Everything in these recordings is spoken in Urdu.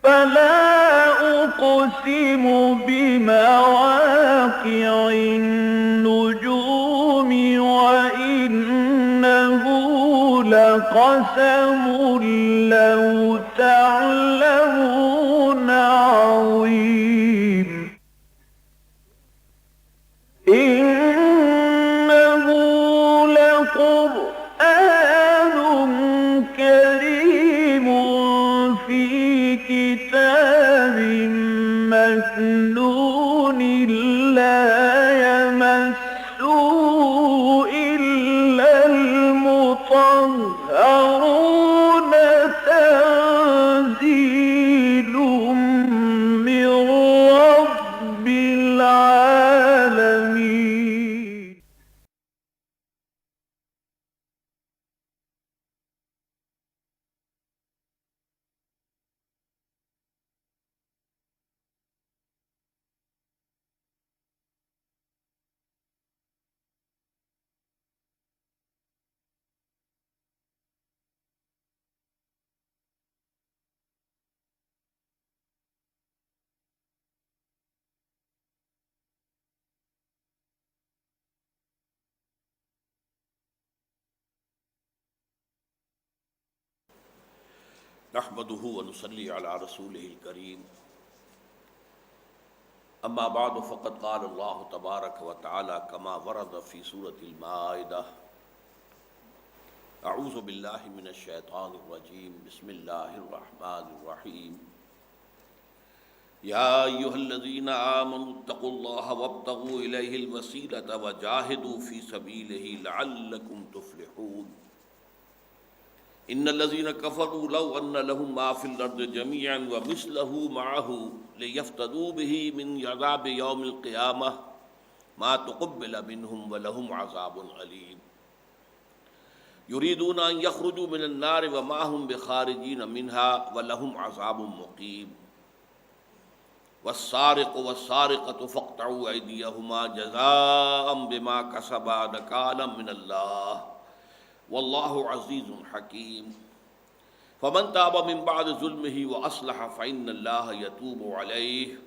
فلا أقسم بمواقع النجوم وإنه لقسم لو تعلمون عظيم إنه لقرآن كريم في كتاب مكنون لا يمسه إلا المطهرون تنزيل من رب العالمين. نحمده ونصلي على رسوله الكريم اما بعد فقد قال الله تبارك وتعالى كما ورد في سورة المائدة اعوذ بالله من الشيطان الرجيم بسم الله الرحمن الرحيم يا ايها الذين آمنوا اتقوا الله وابتغوا اليه الوسيلة وجاهدوا في سبيله لعلكم تفلحون ان الذين كفروا لو ان لهم ما في الارض جميعا ومثله معه ليفتدوا به من عذاب يوم القيامة ما تقبل منهم ولهم عذاب أليم يريدون ان يخرجوا من النار وما هم بخارجين منها ولهم عذاب مقيم والسارق والسارقة فاقطعوا أيديهما جزاء بما كسبا نكالا من الله واللہ عزیز حکیم فمن تاب من بعد ظلمه واصلح فإن اللہ یتوب علیہ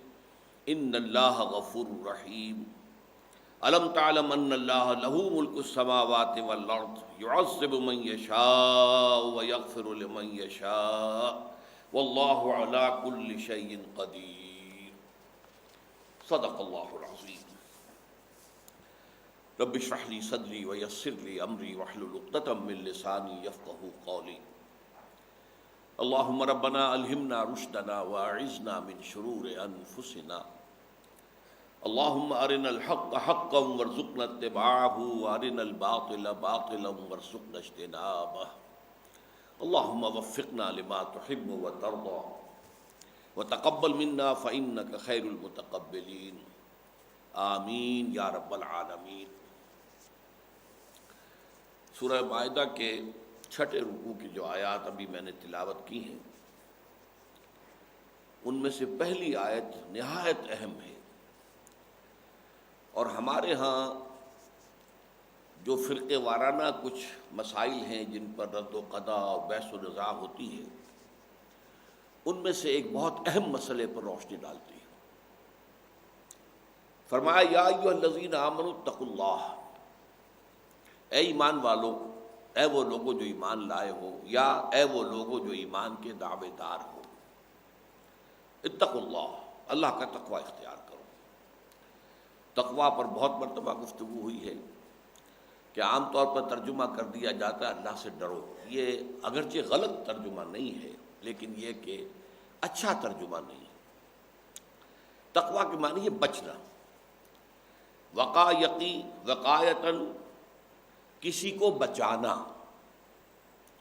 ان اللہ غفور رحیم الم تعلم ان اللہ له ملک السماوات والارض يعذب من یشاء ویغفر لمن یشاء واللہ علی کل شیء قدیر صدق اللہ العظیم رب اشرح لي صدري ويسر لي امري واحلل عقدة من لساني يفقهوا قولي اللهم ربنا الهمنا رشدنا واعذنا من شرور انفسنا اللهم ارنا الحق حقا وارزقنا اتباعه وارنا الباطل باطلا وارزقنا اجتنابه اللهم وفقنا لما تحب وترضى وتقبل منا فانك خير المتقبلين آمین یا رب العالمین۔ سورہ مائدہ کے چھٹے رکوع کی جو آیات ابھی میں نے تلاوت کی ہیں ان میں سے پہلی آیت نہایت اہم ہے، اور ہمارے ہاں جو فرقے وارانہ کچھ مسائل ہیں جن پر رد و قضا اور بحث و نزاع ہوتی ہے ان میں سے ایک بہت اہم مسئلے پر روشنی ڈالتی ہے۔ فرمایا یا ایھا الذین آمنوا اتقوا اللہ، اے ایمان والو، اے وہ لوگو جو ایمان لائے ہو، یا اے وہ لوگو جو ایمان کے دعوے دار ہو، اتقوا اللہ، اللہ کا تقوی اختیار کرو۔ تقوی پر بہت مرتبہ گفتگو ہوئی ہے کہ عام طور پر ترجمہ کر دیا جاتا ہے اللہ سے ڈرو، یہ اگرچہ غلط ترجمہ نہیں ہے لیکن یہ کہ اچھا ترجمہ نہیں ہے۔ تقوی کے معنی ہے بچنا، وقا یقی وقایتاً کسی کو بچانا،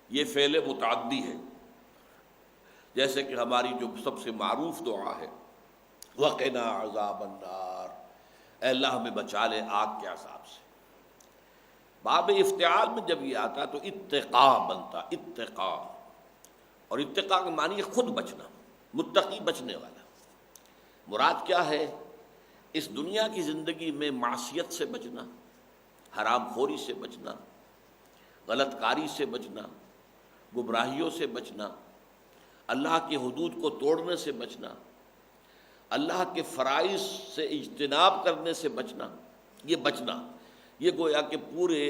یہ فعل متعدی ہے، جیسے کہ ہماری جو سب سے معروف دعا ہے وقنا عذاب النار، اے اللہ ہمیں بچا لے آگ کے عذاب سے۔ باب افتعال میں جب یہ آتا تو اتقا بنتا، اتقا، اور اتقا کا معنی ہے خود بچنا، متقی بچنے والا۔ مراد کیا ہے؟ اس دنیا کی زندگی میں معصیت سے بچنا، حرام خوری سے بچنا، غلط کاری سے بچنا، گمراہیوں سے بچنا، اللہ کی حدود کو توڑنے سے بچنا، اللہ کے فرائض سے اجتناب کرنے سے بچنا، یہ گویا کہ پورے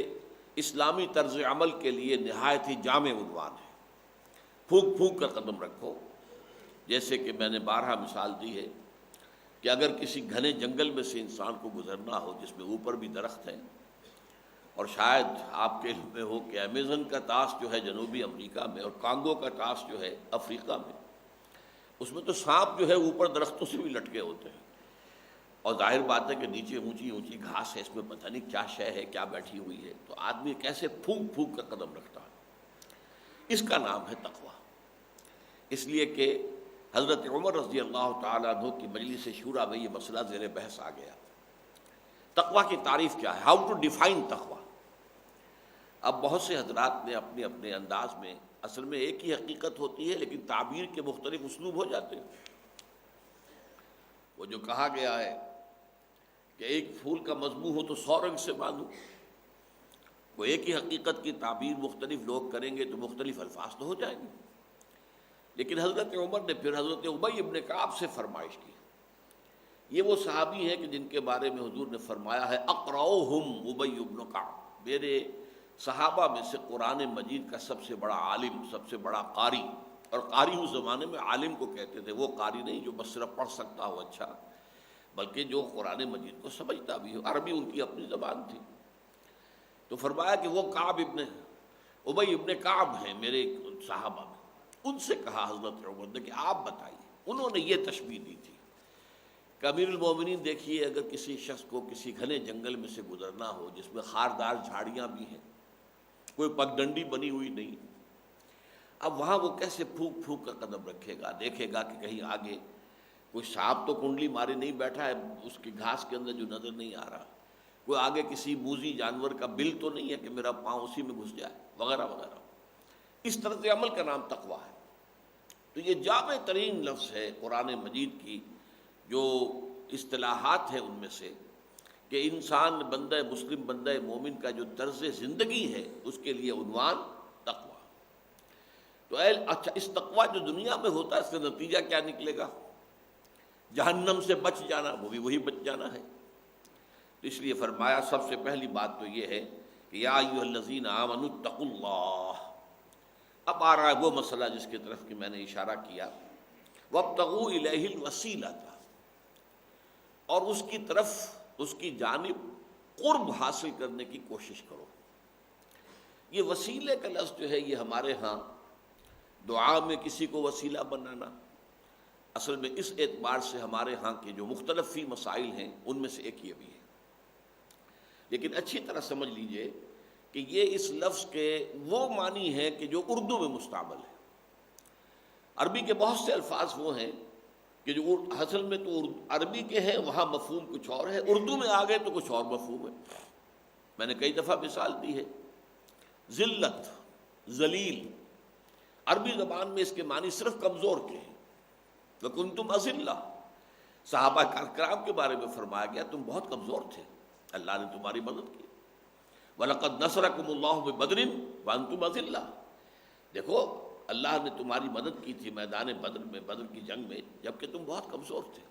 اسلامی طرز عمل کے لیے نہایت ہی جامع عنوان ہے۔ پھونک پھونک کر قدم رکھو، جیسے کہ میں نے بارہا مثال دی ہے کہ اگر کسی گھنے جنگل میں سے انسان کو گزرنا ہو جس میں اوپر بھی درخت ہیں، اور شاید آپ کے علم میں ہو کہ امیزن کا طاس جو ہے جنوبی امریکہ میں اور کانگو کا طاس جو ہے افریقہ میں، اس میں تو سانپ جو ہے اوپر درختوں سے بھی لٹکے ہوتے ہیں، اور ظاہر بات ہے کہ نیچے اونچی اونچی گھاس ہے، اس میں پتہ نہیں کیا شے ہے، کیا بیٹھی ہوئی ہے، تو آدمی کیسے پھونک پھونک کر قدم رکھتا ہے۔ اس کا نام ہے تقویٰ، اس لیے کہ حضرت عمر رضی اللہ تعالیٰ عنہ کی مجلس شورا میں یہ مسئلہ زیر بحث آ گیا، تقویٰ کی تعریف کیا ہے، ہاؤ ٹو ڈیفائن تقویٰ۔ اب بہت سے حضرات نے اپنے اپنے انداز میں، اصل میں ایک ہی حقیقت ہوتی ہے لیکن تعبیر کے مختلف اسلوب ہو جاتے ہیں۔ وہ جو کہا گیا ہے کہ ایک پھول کا مضمون ہو تو 100 رنگ سے باندھو، وہ ایک ہی حقیقت کی تعبیر مختلف لوگ کریں گے تو مختلف الفاظ تو ہو جائیں گے، لیکن حضرت عمر نے پھر حضرت ابی ابن کعب سے فرمائش کی۔ یہ وہ صحابی ہیں کہ جن کے بارے میں حضور نے فرمایا ہے اقرؤہم ابی ابن کعب، میرے صحابہ میں سے قرآن مجید کا سب سے بڑا عالم، سب سے بڑا قاری، اور قاری اس زمانے میں عالم کو کہتے تھے، وہ قاری نہیں جو بس صرف پڑھ سکتا ہو اچھا، بلکہ جو قرآن مجید کو سمجھتا بھی ہو، عربی ان کی اپنی زبان تھی۔ تو فرمایا کہ وہ ابی ابن کعب ہیں میرے صحابہ میں۔ ان سے کہا حضرت عمر نے کہ آپ بتائیے، انہوں نے یہ تشبیہ دی تھی کہ امیر المومنین دیکھیے، اگر کسی شخص کو کسی گھنے جنگل میں سے گزرنا ہو جس میں خاردار جھاڑیاں بھی ہیں، کوئی پگڈنڈی بنی ہوئی نہیں، اب وہاں وہ کیسے پھونک پھونک کر قدم رکھے گا؟ دیکھے گا کہ کہیں آگے کوئی سانپ تو کنڈلی مارے نہیں بیٹھا ہے اس کی گھاس کے اندر جو نظر نہیں آ رہا، کوئی آگے کسی موذی جانور کا بل تو نہیں ہے کہ میرا پاؤں اسی میں گھس جائے، وغیرہ وغیرہ۔ اس طرز عمل کا نام تقویٰ ہے۔ تو یہ جامع ترین لفظ ہے قرآن مجید کی، جو اصطلاحات ہیں ان میں سے، کہ انسان بندہ مسلم، بندہ مومن کا جو طرز زندگی ہے اس کے لیے عنوان تقویٰ۔ تو اچھا، اس تقویٰ جو دنیا میں ہوتا ہے اس کا نتیجہ کیا نکلے گا؟ جہنم سے بچ جانا، وہ بھی وہی بچ جانا ہے۔ تو اس لیے فرمایا سب سے پہلی بات تو یہ ہے کہ یا ایھا الذین آمنوا اتقوا اللہ۔ اب آ رہا ہے وہ مسئلہ جس کی طرف کہ میں نے اشارہ کیا، وابتغوا الیہ الوسیلۃ، اور اس کی طرف، اس کی جانب قرب حاصل کرنے کی کوشش کرو۔ یہ وسیلے کا لفظ جو ہے یہ ہمارے ہاں دعا میں کسی کو وسیلہ بنانا، اصل میں اس اعتبار سے ہمارے ہاں کے جو مختلف فی مسائل ہیں ان میں سے ایک یہ بھی ہے، لیکن اچھی طرح سمجھ لیجئے کہ یہ اس لفظ کے وہ معنی ہے کہ جو اردو میں مستعمل ہے۔ عربی کے بہت سے الفاظ وہ ہیں کہ جو اصل میں تو عربی کے ہیں، وہاں مفہوم کچھ اور ہے، اردو میں آ گئے تو کچھ اور مفہوم ہے۔ میں نے کئی دفعہ مثال دی ہے، ذلت، ذلیل، عربی زبان میں اس کے معنی صرف کمزور کے ہیں۔ وَكُنْتُمْ أَذِلَّةً، صحابہ کرام کے بارے میں فرمایا گیا تم بہت کمزور تھے، اللہ نے تمہاری مدد کی۔ وَلَقَدْ نَصَرَكُمُ اللَّهُ بِبَدْرٍ وَأَنْتُمْ أَذِلَّةٌ، دیکھو اللہ نے تمہاری مدد کی تھی میدان بدر میں، بدر کی جنگ میں، جبکہ تم بہت کمزور تھے۔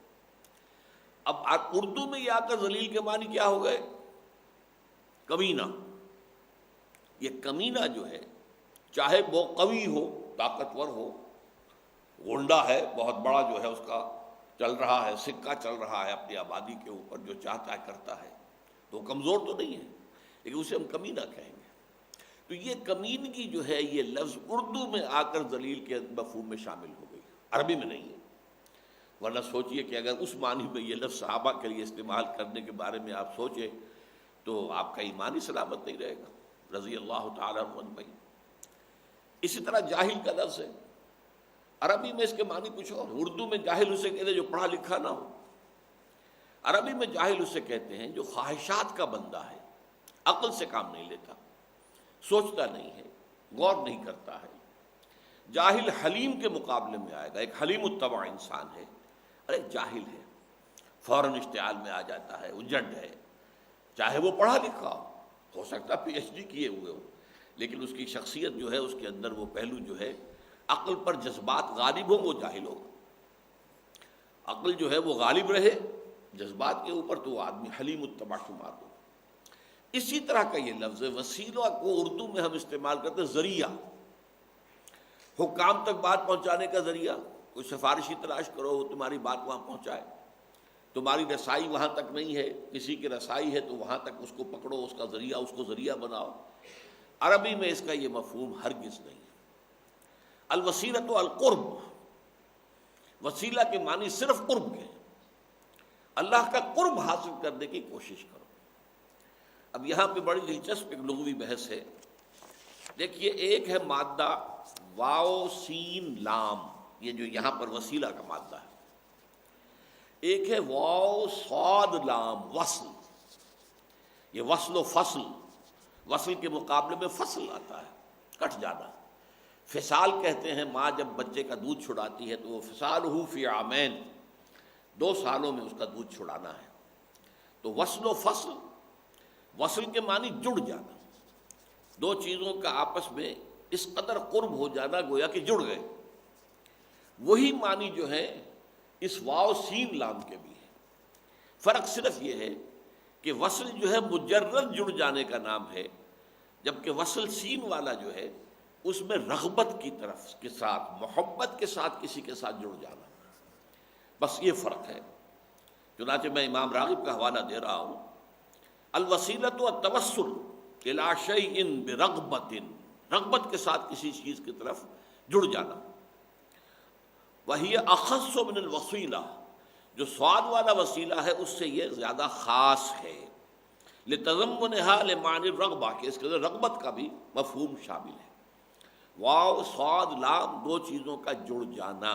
اب اردو میں یہ آ کر ذلیل کے معنی کیا ہو گئے؟ کمینہ۔ یہ کمینہ جو ہے، چاہے وہ قوی ہو، طاقتور ہو، غنڈہ ہے بہت بڑا جو ہے، اس کا چل رہا ہے، سکہ چل رہا ہے اپنی آبادی کے اوپر، جو چاہتا ہے کرتا ہے، تو کمزور تو نہیں ہے، لیکن اسے ہم کمینہ کہیں گے۔ تو یہ کمینگی جو ہے یہ لفظ اردو میں آ کر ذلیل کے مفہوم میں شامل ہو گئی، عربی میں نہیں ہے۔ ورنہ سوچئے کہ اگر اس معنی میں یہ لفظ صحابہ کے لیے استعمال کرنے کے بارے میں آپ سوچیں تو آپ کا ایمان ہی سلامت نہیں رہے گا، رضی اللہ تعالیٰ عنہ اجمعین۔ اسی طرح جاہل کا لفظ ہے، عربی میں اس کے معنی کچھ اور، اردو میں جاہل اسے کہتے ہیں جو پڑھا لکھا نہ ہو، عربی میں جاہل اسے کہتے ہیں جو خواہشات کا بندہ ہے، عقل سے کام نہیں لیتا، سوچتا نہیں ہے، غور نہیں کرتا ہے۔ جاہل حلیم کے مقابلے میں آئے گا، ایک حلیم الطبع انسان ہے اور ایک جاہل ہے، فوراً اشتعال میں آ جاتا ہے، اجڑ ہے، چاہے وہ پڑھا لکھا ہو سکتا ہے PhD کیے ہوئے ہو، لیکن اس کی شخصیت جو ہے، اس کے اندر وہ پہلو جو ہے عقل پر جذبات غالب ہوں وہ جاہل ہوگا، عقل جو ہے وہ غالب رہے جذبات کے اوپر تو وہ آدمی حلیم الطبع شمار ہو۔ اسی طرح کا یہ لفظ وسیلہ کو اردو میں ہم استعمال کرتے ہیں ذریعہ، حکام تک بات پہنچانے کا ذریعہ، کوئی سفارشی تلاش کرو وہ تمہاری بات وہاں پہنچائے، تمہاری رسائی وہاں تک نہیں ہے، کسی کی رسائی ہے تو وہاں تک اس کو پکڑو، اس کا ذریعہ، اس کو ذریعہ بناؤ۔ عربی میں اس کا یہ مفہوم ہرگز نہیں ہے۔ الوسیلۃ القرب، وسیلہ کے معنی صرف قرب کے، اللہ کا قرب حاصل کرنے کی کوشش کرو۔ اب یہاں پہ بڑی دلچسپ ایک لغوی بحث ہے۔ دیکھیے، ایک ہے مادہ واو سین لام، یہ جو یہاں پر وسیلہ کا مادہ ہے، ایک ہے واو صاد لام وصل، یہ وصل و فصل، وصل کے مقابلے میں فصل آتا ہے، کٹ جانا۔ فصال کہتے ہیں ماں جب بچے کا دودھ چھڑاتی ہے تو وہ فصالہ فی عامین، 2 سالوں میں اس کا دودھ چھڑانا ہے۔ تو وصل و فصل، وصل کے معنی جڑ جانا، 2 چیزوں کا آپس میں اس قدر قرب ہو جانا گویا کہ جڑ گئے۔ وہی معنی جو ہے اس واو سین لام کے بھی ہے۔ فرق صرف یہ ہے کہ وصل جو ہے مجرد جڑ جانے کا نام ہے، جبکہ وصل سین والا جو ہے اس میں رغبت کی طرف کے ساتھ، محبت کے ساتھ کسی کے ساتھ جڑ جانا، بس یہ فرق ہے۔ چنانچہ میں امام راغب کا حوالہ دے رہا ہوں، الوسیلۃ التوسل الی شیء برغبۃ، رغبت کے ساتھ کسی چیز کی طرف جڑ جانا۔ وہی اخص من الوسیلہ، جو سواد والا وسیلہ ہے اس سے یہ زیادہ خاص ہے، لتضمنها لمعنی الرغبہ، کہ اس کے اندر رغبت کا بھی مفہوم شامل ہے۔ واو صاد لام، 2 چیزوں کا جڑ جانا،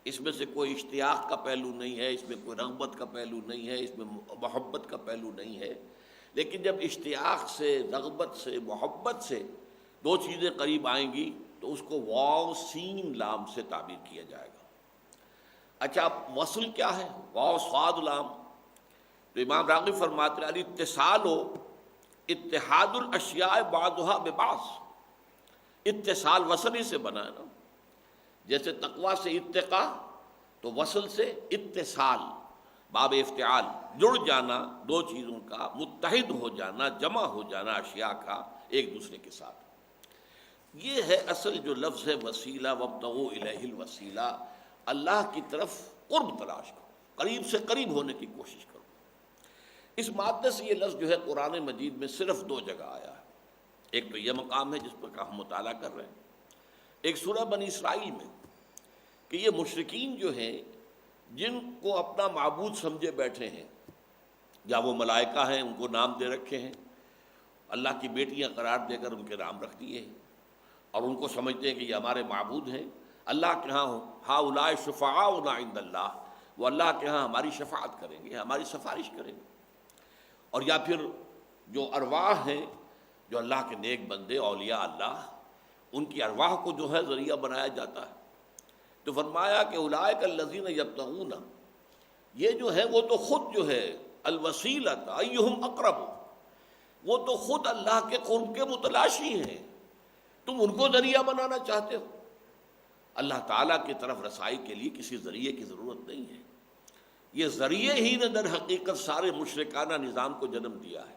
اس میں سے کوئی اشتیاق کا پہلو نہیں ہے، اس میں کوئی رغبت کا پہلو نہیں ہے، اس میں محبت کا پہلو نہیں ہے، لیکن جب اشتیاق سے، رغبت سے، محبت سے 2 چیزیں قریب آئیں گی تو اس کو واو سین لام سے تعبیر کیا جائے گا۔ اچھا، اب وصل کیا ہے؟ واو صاد لام، تو امام راغب فرماتے ہیں الاتصال و اتحاد الاشیاء بعضها ببعض، اتصال وصل ہی سے بنا ہے نا، جیسے تقویٰ سے اتقا، تو وصل سے اتصال، باب افتعال، جڑ جانا 2 چیزوں کا، متحد ہو جانا، جمع ہو جانا اشیاء کا ایک دوسرے کے ساتھ۔ یہ ہے اصل جو لفظ ہے وسیلہ، وابتغوا الیہ الوسیلہ، اللہ کی طرف قرب تلاش کرو، قریب سے قریب ہونے کی کوشش کرو۔ اس مادے سے یہ لفظ جو ہے قرآن مجید میں صرف 2 جگہ آیا ہے۔ ایک تو یہ مقام ہے جس پر ہم مطالعہ کر رہے ہیں، ایک سورہ بنی اسرائیل میں، کہ یہ مشرکین جو ہیں جن کو اپنا معبود سمجھے بیٹھے ہیں، یا وہ ملائکہ ہیں ان کو نام دے رکھے ہیں، اللہ کی بیٹیاں قرار دے کر ان کے نام رکھ دیے ہیں، اور ان کو سمجھتے ہیں کہ یہ ہمارے معبود ہیں، اللہ کے ہاں ہؤلاء شفعاؤنا عند اللہ، وہ اللہ کے ہاں ہماری شفاعت کریں گے، ہماری سفارش کریں گے۔ اور یا پھر جو ارواح ہیں، جو اللہ کے نیک بندے اولیاء اللہ، ان کی ارواح کو جو ہے ذریعہ بنایا جاتا ہے۔ تو فرمایا کہ اولئک الذین یبتغون، یہ جو ہے وہ تو خود جو ہے الوسیلۃ ایہم اقرب، وہ تو خود اللہ کے قرب کے متلاشی ہیں، تم ان کو ذریعہ بنانا چاہتے ہو۔ اللہ تعالیٰ کی طرف رسائی کے لیے کسی ذریعے کی ضرورت نہیں ہے، یہ ذریعے ہی نے در حقیقت سارے مشرکانہ نظام کو جنم دیا ہے۔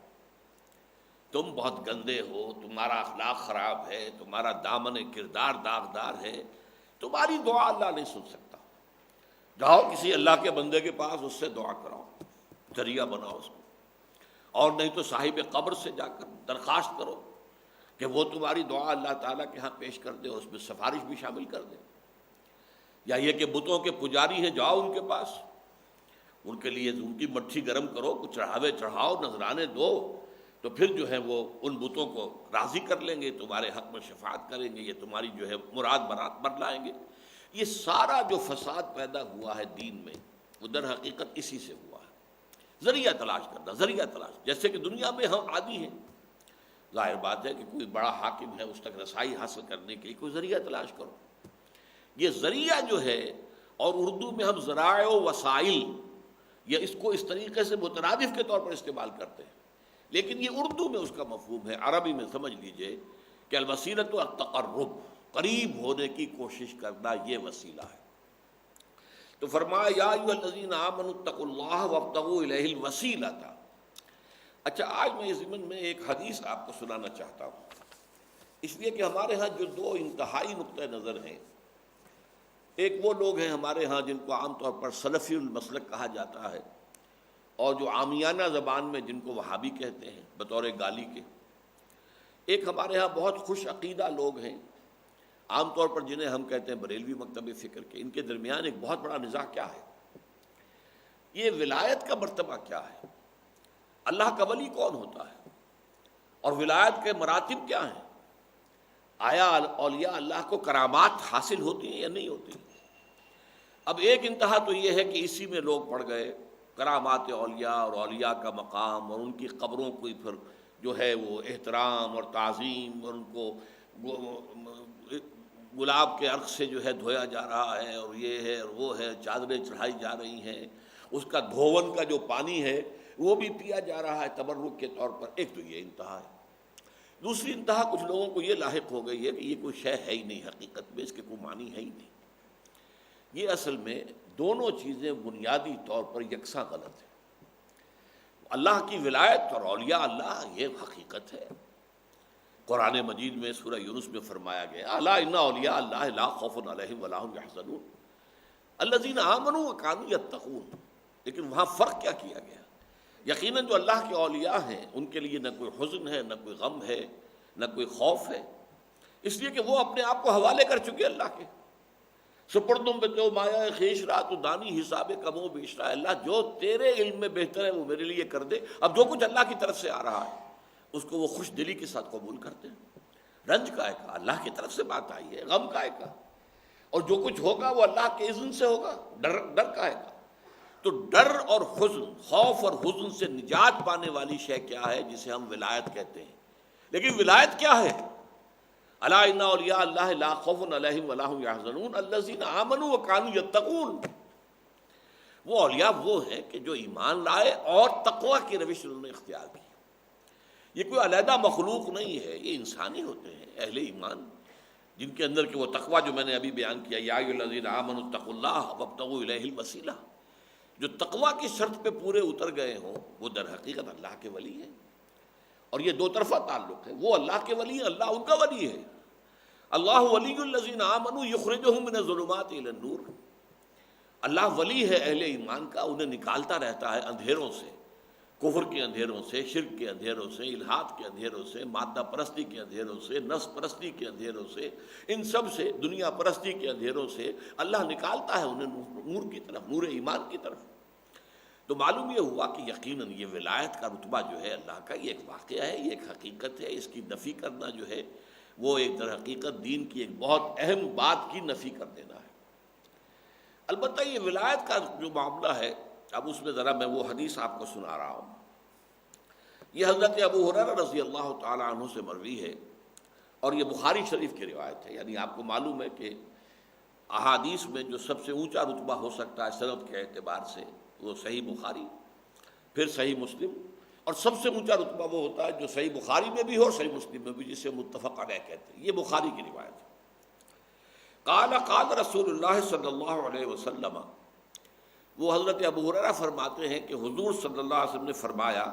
تم بہت گندے ہو، تمہارا اخلاق خراب ہے، تمہارا دامن کردار داغدار ہے، تمہاری دعا اللہ نہیں سن سکتا، جاؤ کسی اللہ کے بندے کے پاس، اس سے دعا کراؤ، ذریعہ بناؤ اس کو، اور نہیں تو صاحب قبر سے جا کر درخواست کرو کہ وہ تمہاری دعا اللہ تعالیٰ کے ہاں پیش کر دے، اور اس میں سفارش بھی شامل کر دے۔ یا یہ کہ بتوں کے پجاری ہیں، جاؤ ان کے پاس، ان کے لیے ان کی مٹھی گرم کرو، کچھ چڑھاوے چڑھاؤ، نذرانے دو، تو پھر جو ہے وہ ان بتوں کو راضی کر لیں گے، تمہارے حق میں شفاعت کریں گے، یہ تمہاری جو ہے مراد برات بدلائیں گے۔ یہ سارا جو فساد پیدا ہوا ہے دین میں، وہ در حقیقت اسی سے ہوا ہے، ذریعہ تلاش کرنا، ذریعہ تلاش۔ جیسے کہ دنیا میں ہم عادی ہیں، ظاہر بات ہے کہ کوئی بڑا حاکم ہے، اس تک رسائی حاصل کرنے کے لیے کوئی ذریعہ تلاش کرو۔ یہ ذریعہ جو ہے، اور اردو میں ہم ذرائع و وسائل، یہ اس کو اس طریقے سے مترادف کے طور پر استعمال کرتے ہیں، لیکن یہ اردو میں اس کا مفہوم ہے۔ عربی میں سمجھ لیجئے کہ الوسیلۃ التقرب، قریب ہونے کی کوشش کرنا یہ وسیلہ ہے۔ تو فرمایا یا ایھا الذین آمنوا اتقوا اللہ وابتغوا الیہ الوسیلۃ۔ اچھا، آج میں اس ضمن میں ایک حدیث آپ کو سنانا چاہتا ہوں، اس لیے کہ ہمارے ہاں جو دو انتہائی نقطۂ نظر ہیں، ایک وہ لوگ ہیں ہمارے ہاں جن کو عام طور پر سلفی المسلک کہا جاتا ہے، اور جو عامیانہ زبان میں جن کو وہابی کہتے ہیں بطور گالی کے۔ ایک ہمارے ہاں بہت خوش عقیدہ لوگ ہیں عام طور پر جنہیں ہم کہتے ہیں بریلوی مکتب فکر کے۔ ان کے درمیان ایک بہت بڑا نزاع کیا ہے، یہ ولایت کا مرتبہ کیا ہے، اللہ کا ولی کون ہوتا ہے، اور ولایت کے مراتب کیا ہیں، آیا اولیاء اللہ کو کرامات حاصل ہوتی ہیں یا نہیں ہوتی۔ اب ایک انتہا تو یہ ہے کہ اسی میں لوگ پڑ گئے، کرامات اولیاء اور اولیاء کا مقام اور ان کی قبروں کو پھر جو ہے وہ احترام اور تعظیم، اور ان کو گلاب کے عرق سے جو ہے دھویا جا رہا ہے، اور یہ ہے اور وہ ہے، چادریں چڑھائی جا رہی ہیں، اس کا دھوون کا جو پانی ہے وہ بھی پیا جا رہا ہے تبرک کے طور پر۔ ایک تو یہ انتہا ہے۔ دوسری انتہا کچھ لوگوں کو یہ لاحق ہو گئی ہے کہ یہ کوئی شے ہے ہی نہیں، حقیقت میں اس کے کوئی معنی ہے ہی نہیں۔ یہ اصل میں دونوں چیزیں بنیادی طور پر یکساں غلط ہیں۔ اللہ کی ولایت اور اولیاء اللہ یہ حقیقت ہے۔ قرآن مجید میں سورہ یونس میں فرمایا گیا الا ان اولیاء اللہ لا خوف علیہم ولا هم یحزنون الذین آمنوا وکانوا یتقون۔ لیکن وہاں فرق کیا کیا گیا؟ یقیناً جو اللہ کے اولیاء ہیں ان کے لیے نہ کوئی حزن ہے، نہ کوئی غم ہے، نہ کوئی خوف ہے، اس لیے کہ وہ اپنے آپ کو حوالے کر چکے اللہ کے۔ سپردم بے تو مایا خیش رہا تو دانی حساب کم و بیش رہا، اللہ جو تیرے علم میں بہتر ہے وہ میرے لیے کر دے۔ اب جو کچھ اللہ کی طرف سے آ رہا ہے اس کو وہ خوش دلی کے ساتھ قبول کرتے ہیں۔ رنج کا ہے کا اللہ کی طرف سے بات آئی ہے، غم کا ہے کا، اور جو کچھ ہوگا وہ اللہ کے اذن سے ہوگا۔ ڈر کا ہے کا، تو ڈر اور حزن، خوف اور حزن سے نجات پانے والی شے کیا ہے جسے ہم ولایت کہتے ہیں۔ لیکن ولایت کیا ہے؟ الا ان اولیاء اللہ لا خوف علیہم ولا هم یحزنون الذین آمنوا وکانوا یتقون۔ وہ اولیاء وہ ہیں کہ جو ایمان لائے اور تقوی کی روش انہوں نے اختیار کی۔ یہ کوئی علیحدہ مخلوق نہیں ہے، یہ انسانی ہوتے ہیں اہل ایمان، جن کے اندر کہ وہ تقوی جو میں نے ابھی بیان کیا، یا ایھا الذین آمنوا اتقوا اللہ وابتغوا الیہ الوسیلہ، جو تقوی کی شرط پہ پورے اتر گئے ہوں وہ در حقیقت اللہ کے ولی ہیں۔ اور یہ دو طرفہ تعلق ہے، وہ اللہ کے ولی ہیں، اللہ ان کا ولی ہے۔ اللہ ولی الذین آمنوا یخرجہم من الظلمات الی النور۔ اللہ ولی ہے اہل ایمان کا، انہیں نکالتا رہتا ہے اندھیروں سے، کفر کے اندھیروں سے، شرک کے اندھیروں سے، الحاد کے اندھیروں سے، مادہ پرستی کے اندھیروں سے، نفس پرستی کے اندھیروں سے، ان سب سے، دنیا پرستی کے اندھیروں سے اللہ نکالتا ہے انہیں نور کی طرف، نور ایمان کی طرف۔ تو معلوم یہ ہوا کہ یقیناً یہ ولایت کا رتبہ جو ہے اللہ کا، یہ ایک واقعہ ہے، یہ ایک حقیقت ہے۔ اس کی نفی کرنا جو ہے وہ ایک در حقیقت دین کی ایک بہت اہم بات کی نفی کر دینا ہے۔ البتہ یہ ولایت کا جو معاملہ ہے، اب اس میں ذرا میں وہ حدیث آپ کو سنا رہا ہوں۔ یہ حضرت ابو ہریرہ رضی اللہ تعالی عنہ سے مروی ہے، اور یہ بخاری شریف کی روایت ہے۔ یعنی آپ کو معلوم ہے کہ احادیث میں جو سب سے اونچا رتبہ ہو سکتا ہے سند کے اعتبار سے وہ صحیح بخاری، پھر صحیح مسلم، اور سب سے اونچا رتبہ وہ ہوتا ہے جو صحیح بخاری میں بھی ہو اور صحیح مسلم میں بھی، جسے متفق علیہ کہتے ہیں۔ یہ بخاری کی روایت ہے۔ قال قال رسول اللہ صلی اللہ علیہ وسلم، وہ حضرت ابو ہریرہ فرماتے ہیں کہ حضور صلی اللہ علیہ وسلم نے فرمایا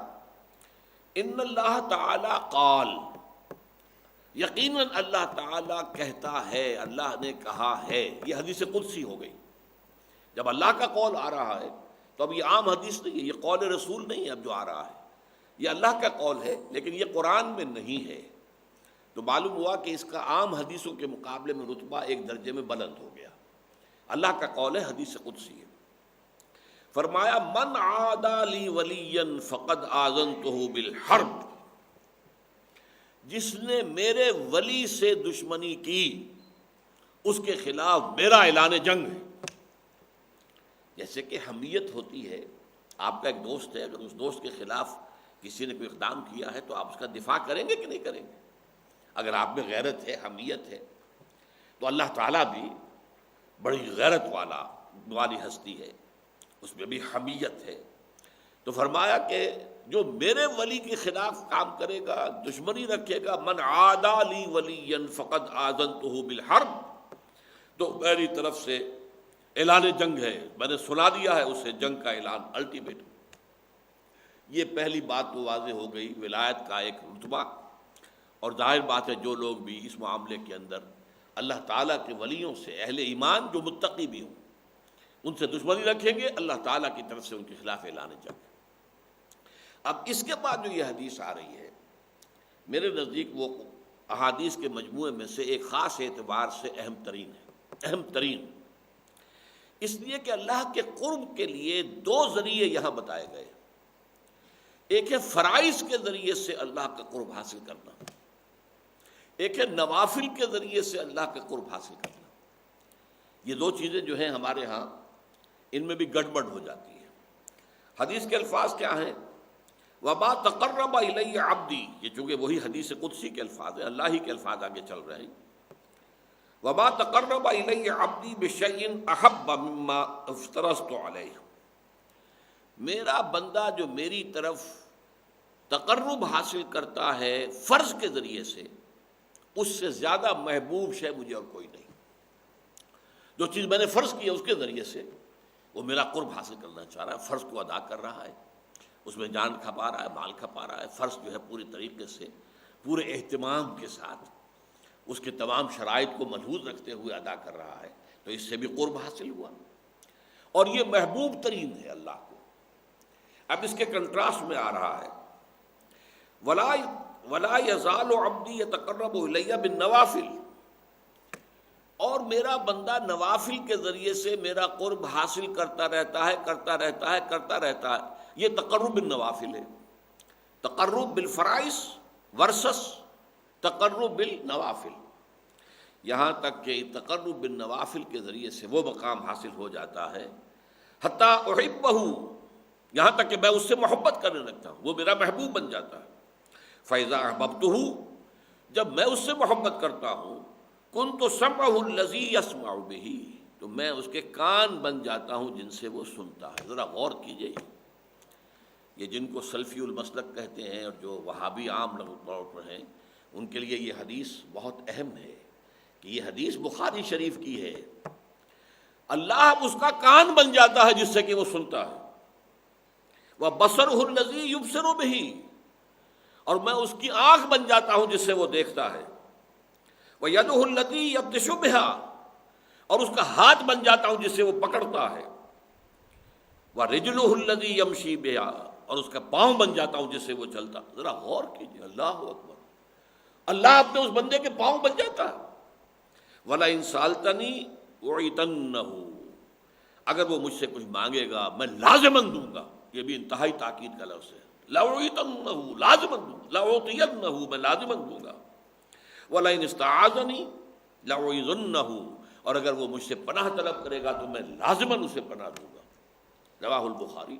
ان اللہ تعالی قال، یقیناً اللہ تعالی کہتا ہے، اللہ نے کہا ہے۔ یہ حدیث قدسی ہو گئی۔ جب اللہ کا قول آ رہا ہے تو اب یہ عام حدیث نہیں ہے، یہ قول رسول نہیں ہے اب جو آ رہا ہے، یہ اللہ کا قول ہے، لیکن یہ قرآن میں نہیں ہے۔ تو معلوم ہوا کہ اس کا عام حدیثوں کے مقابلے میں رتبہ ایک درجے میں بلند ہو گیا۔ اللہ کا قول ہے، حدیث قدسی ہے۔ فرمایا من عادى لي وليا فقد آذنته بالحرب، جس نے میرے ولی سے دشمنی کی اس کے خلاف میرا اعلان جنگ ہے۔ جیسے کہ حمیت ہوتی ہے، آپ کا ایک دوست ہے، اگر اس دوست کے خلاف کسی نے کوئی اقدام کیا ہے تو آپ اس کا دفاع کریں گے کہ نہیں کریں گے؟ اگر آپ میں غیرت ہے، حمیت ہے، تو اللہ تعالیٰ بھی بڑی غیرت والی ہستی ہے، اس میں بھی حمیت ہے۔ تو فرمایا کہ جو میرے ولی کے خلاف کام کرے گا، دشمنی رکھے گا، من عادی لی ولیا فقد آذنتہ بالحرب، تو میری طرف سے اعلان جنگ ہے، میں نے سنا دیا ہے اسے جنگ کا اعلان الٹیمیٹ۔ یہ پہلی بات تو واضح ہو گئی ولایت کا ایک رتبہ، اور ظاہر بات ہے جو لوگ بھی اس معاملے کے اندر اللہ تعالیٰ کے ولیوں سے، اہل ایمان جو متقی بھی ہوں، ان سے دشمنی رکھیں گے، اللہ تعالیٰ کی طرف سے ان کے خلاف اعلان جنگ۔ اب اس کے بعد جو یہ حدیث آ رہی ہے، میرے نزدیک وہ احادیث کے مجموعے میں سے ایک خاص اعتبار سے اہم ترین ہے، اہم ترین اس لیے کہ اللہ کے قرب کے لیے دو ذریعے یہاں بتائے گئے۔ ایک ہے فرائض کے ذریعے سے اللہ کا قرب حاصل کرنا، ایک ہے نوافل کے ذریعے سے اللہ کا قرب حاصل کرنا۔ یہ دو چیزیں جو ہیں ہمارے ہاں ان میں بھی گڑبڑ ہو جاتی ہے۔ حدیث کے الفاظ کیا ہیں؟ وَمَا تَقَرَّبَ إِلَيَّ عَبْدِي، یہ چونکہ وہی حدیث قدسی کے الفاظ ہیں، اللہ ہی کے الفاظ آگے چل رہے ہیں۔ وَمَا تَقَرَّبَ إِلَيَّ عَبْدِي بِشَيْءٍ أَحَبَّ مِمَّا افْتَرَضْتُ عَلَيْهِ، میرا بندہ جو میری طرف تقرب حاصل کرتا ہے فرض کے ذریعے سے، اس سے زیادہ محبوب شے مجھے اور کوئی نہیں۔ جو چیز میں نے فرض کی ہے اس کے ذریعے سے وہ میرا قرب حاصل کرنا چاہ رہا ہے، فرض کو ادا کر رہا ہے، اس میں جان کھپا رہا ہے، مال کھپا رہا ہے، فرض جو ہے پورے طریقے سے، پورے اہتمام کے ساتھ اس کے تمام شرائط کو ملحوظ رکھتے ہوئے ادا کر رہا ہے، تو اس سے بھی قرب حاصل ہوا، اور یہ محبوب ترین ہے اللہ کو۔ اب اس کے کنٹراسٹ میں آ رہا ہے وَلَا يَزَالُ عَبْدِي يَتَقَرَّبُ إِلَيَّ بِالنَّوَافِلِ، اور میرا بندہ نوافل کے ذریعے سے میرا قرب حاصل کرتا رہتا ہے، کرتا رہتا ہے، کرتا رہتا ہے۔ یہ تقرب بالنوافل ہے، تقرب بالفرائض ورسس تقرب بالنوافل، یہاں تک کہ تقرب بالنوافل کے ذریعے سے وہ مقام حاصل ہو جاتا ہے حتیٰ احبہ، یہاں تک کہ میں اس سے محبت کرنے لگتا ہوں، وہ میرا محبوب بن جاتا ہے۔ فَإِذَا أَحْبَبْتُهُ، جب میں اس سے محبت کرتا ہوں، كُنْتُ سَمْعَهُ الَّذِي يَسْمَعُ بِهِ، تو میں اس کے کان بن جاتا ہوں جن سے وہ سنتا ہے۔ ذرا غور کیجئے، یہ جن کو سلفی المسلک کہتے ہیں اور جو وہابی عام طور پر ہیں، ان کے لیے یہ حدیث بہت اہم ہے کہ یہ حدیث بخاری شریف کی ہے۔ اللہ اس کا کان بن جاتا ہے جس سے کہ وہ سنتا ہے، وَبَصَرُهُ الَّذِي يُبْصِرُ بِهِ، اور میں اس کی آنکھ بن جاتا ہوں جس سے وہ دیکھتا ہے، وَيَدُهُ الَّتِي يَبْطِشُ بِهَا، اور اس کا ہاتھ بن جاتا ہوں جس سے وہ پکڑتا ہے، وَرِجْلُهُ الَّذِي يَمْشِي بِهَا، اور اس کا پاؤں بن جاتا ہوں جس سے وہ چلتا۔ ذرا غور کیجیے، اللہ اکبر، اللہ اپنے اس بندے کے پاؤں بن جاتا ہے۔ وَلَئِن سَأَلْتَنِي أُعِيذَنَّهُ، اگر وہ مجھ سے کچھ مانگے گا میں لازماً دوں گا، یہ بھی انتہائی تاکید کا لفظ ہے، لَأُعِيذَنَّهُ، لازماً دوں گا، لَأُعْطِيَنَّهُ، میں لازماً دوں گا۔ وَلَئِنِ اسْتَعَاذَنِي لَأُعِيذُنَّهُ، اور اگر وہ مجھ سے پناہ طلب کرے گا تو میں لازماً اسے پناہ دوں گا۔ رواہ البخاری۔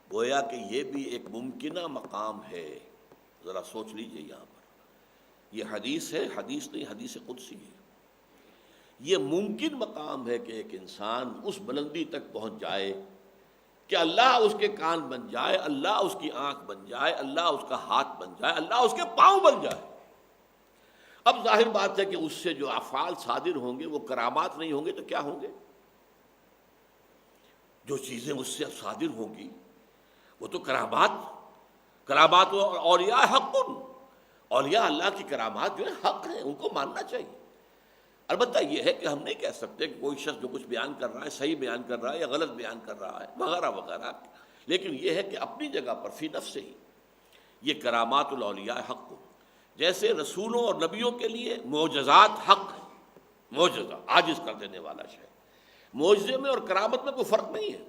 گویا کہ یہ بھی ایک ممکنہ مقام ہے، ذرا سوچ لیجئے، یہاں پر یہ حدیث ہے، حدیث نہیں، حدیث قدسی ہے۔ یہ ممکن مقام ہے کہ ایک انسان اس بلندی تک پہنچ جائے کہ اللہ اس کے کان بن جائے، اللہ اس کی آنکھ بن جائے، اللہ اس کا ہاتھ بن جائے، اللہ اس کے پاؤں بن جائے۔ اب ظاہر بات ہے کہ اس سے جو افعال صادر ہوں گے وہ کرامات نہیں ہوں گے تو کیا ہوں گے؟ جو چیزیں اس سے صادر ہوں گی وہ تو کرامات اولیاء حق، اولیاء اللہ کی کرامات جو ہے حق ہیں، ان کو ماننا چاہیے۔ البتہ یہ ہے کہ ہم نہیں کہہ سکتے کہ کوئی شخص جو کچھ بیان کر رہا ہے صحیح بیان کر رہا ہے یا غلط بیان کر رہا ہے وغیرہ وغیرہ، لیکن یہ ہے کہ اپنی جگہ پر فی نفس ہی یہ کرامات الاولیاء حق، جیسے رسولوں اور نبیوں کے لیے معجزات حق ہیں، معجزہ عاجز کر دینے والا شے، معجزے میں اور کرامت میں کوئی فرق نہیں ہے۔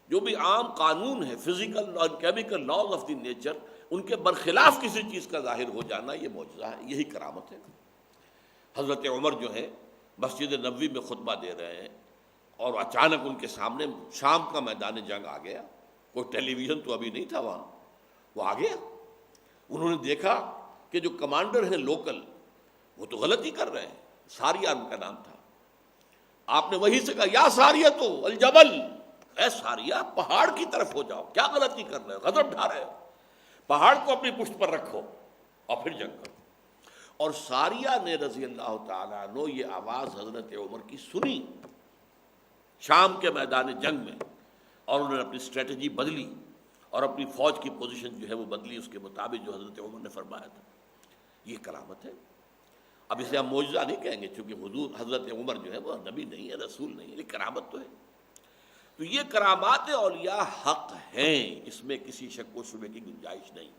جو بھی عام قانون ہے، فزیکل اور chemical laws of the nature, ان کے برخلاف کسی چیز کا ظاہر ہو جانا یہ معجزہ ہے، یہی کرامت ہے۔ حضرت عمر جو ہے مسجد نبوی میں خطبہ دے رہے ہیں اور اچانک ان کے سامنے شام کا میدان جنگ آ گیا، کوئی ٹیلی ویژن تو ابھی نہیں تھا وہاں، وہ آ گیا۔ انہوں نے دیکھا کہ جو کمانڈر ہیں لوکل وہ تو غلطی کر رہے ہیں، ساریہ ان کا نام تھا۔ آپ نے وہیں سے کہا یا ساریہ تو الجبل، اے ساریہ پہاڑ کی طرف ہو جاؤ، کیا غلطی کر رہے ہو، غضب ڈھا رہے ہو، پہاڑ کو اپنی پشت پر رکھو اور پھر جنگ کرو۔ اور ساریہ نے رضی اللہ تعالیٰ عنہ یہ آواز حضرت عمر کی سنی شام کے میدان جنگ میں، اور انہوں نے اپنی اسٹریٹجی بدلی اور اپنی فوج کی پوزیشن جو ہے وہ بدلی اس کے مطابق جو حضرت عمر نے فرمایا تھا۔ یہ کرامت ہے۔ اب اسے ہم معجزہ نہیں کہیں گے چونکہ حضرت عمر جو ہے وہ نبی نہیں ہے، رسول نہیں ہے، لیکن کرامت تو ہے۔ تو یہ کرامات اولیاء حق ہیں، اس میں کسی شک و شبے کی گنجائش نہیں۔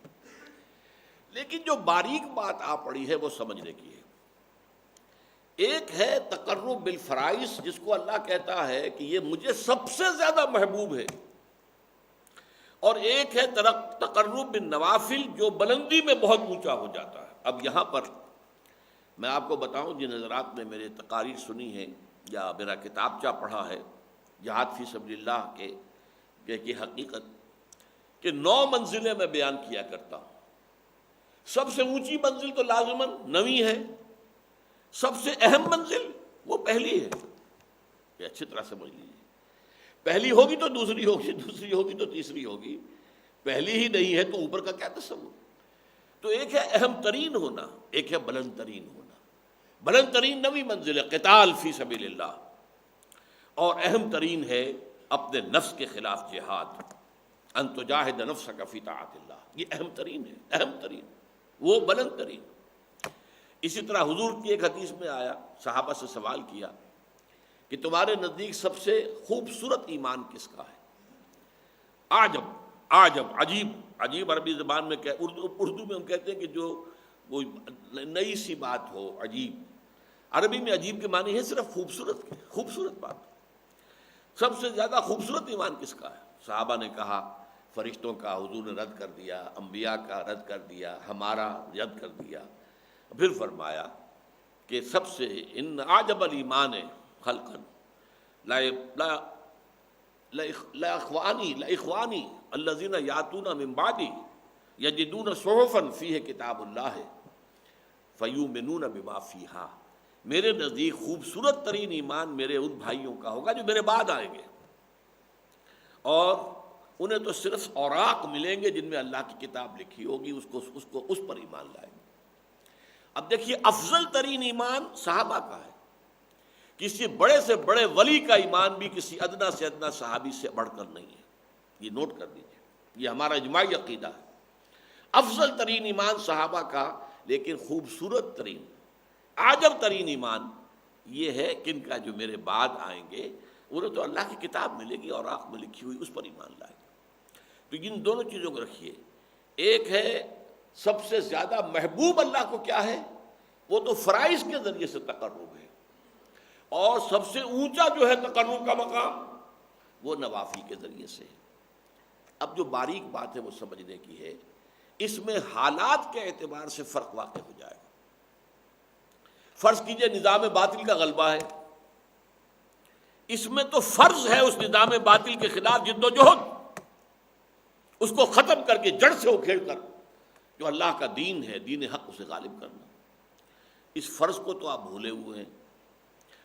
لیکن جو باریک بات آ پڑی ہے وہ سمجھنے کی ہے۔ ایک ہے تقرب بالفرائض، جس کو اللہ کہتا ہے کہ یہ مجھے سب سے زیادہ محبوب ہے، اور ایک ہے تقرب بالنوافل جو بلندی میں بہت اونچا ہو جاتا ہے۔ اب یہاں پر میں آپ کو بتاؤں، جن حضرات نے میرے تقاریر سنی ہیں یا میرا کتابچہ پڑھا ہے جہاد فی سبیل اللہ کی حقیقت کہ 9 منزلیں میں بیان کیا کرتا ہوں۔ سب سے اونچی منزل تو لازماً 9ویں ہے، سب سے اہم منزل وہ پہلی ہے، یہ اچھی طرح سمجھ لیجیے۔ پہلی ہوگی تو دوسری ہوگی، دوسری ہوگی تو تیسری ہوگی، پہلی ہی نہیں ہے تو اوپر کا کیا تصور۔ تو ایک ہے اہم ترین ہونا، ایک ہے بلند ترین ہونا۔ بلند ترین 9ویں منزل ہے قتال فی سبیل اللہ، اور اہم ترین ہے اپنے نفس کے خلاف جہاد، ان تجاہد نفسک فی طاعت اللہ، یہ اہم ترین ہے، اہم ترین، وہ بلند ترین۔ اسی طرح حضور کی ایک حدیث میں آیا، صحابہ سے سوال کیا کہ تمہارے نزدیک سب سے خوبصورت ایمان کس کا ہے؟ عجب، عجیب عربی زبان میں اردو میں ہم کہتے ہیں کہ جو کوئی نئی سی بات ہو، عجیب۔ عربی میں عجیب کے معنی ہے صرف خوبصورت کے، خوبصورت بات۔ سب سے زیادہ خوبصورت ایمان کس کا ہے؟ صحابہ نے کہا فرشتوں کا، حضور نے رد کر دیا، انبیاء کا رد کر دیا، ہمارا رد کر دیا۔ پھر فرمایا کہ سب سے ان اعجب الایمان خلقا لاخوانی الذین یاتون من بعدی یجدون صحفا فیہ کتاب اللہ فیؤمنون بما فیہا۔ میرے نزدیک خوبصورت ترین ایمان میرے ان بھائیوں کا ہوگا جو میرے بعد آئیں گے، اور انہیں تو صرف اوراق ملیں گے جن میں اللہ کی کتاب لکھی ہوگی، اس پر ایمان لائیں گے۔ اب دیکھیے افضل ترین ایمان صحابہ کا ہے، کسی بڑے سے بڑے ولی کا ایمان بھی کسی ادنا سے ادنا صحابی سے بڑھ کر نہیں ہے، یہ نوٹ کر دیجیے، یہ ہمارا اجماعی عقیدہ ہے۔ افضل ترین ایمان صحابہ کا، لیکن خوبصورت ترین، عجب ترین ایمان یہ ہے کن کا جو میرے بعد آئیں گے، انہیں تو اللہ کی کتاب ملے گی اور آنکھ میں لکھی ہوئی، اس پر ایمان لائیں گے۔ تو ان دونوں چیزوں کو رکھیے، ایک ہے سب سے زیادہ محبوب اللہ کو کیا ہے، وہ تو فرائض کے ذریعے سے تقرب ہے، اور سب سے اونچا جو ہے تقرب کا مقام وہ نوافل کے ذریعے سے ہے۔ اب جو باریک بات ہے وہ سمجھنے کی ہے، اس میں حالات کے اعتبار سے فرق واقع ہو جائے گا۔ فرض کیجئے نظام باطل کا غلبہ ہے، اس میں تو فرض ہے اس نظام باطل کے خلاف جد و جہد، اس کو ختم کر کے جڑ سے اکھیڑ کر جو اللہ کا دین ہے، دین حق، اسے غالب کرنا۔ اس فرض کو تو آپ بھولے ہوئے ہیں،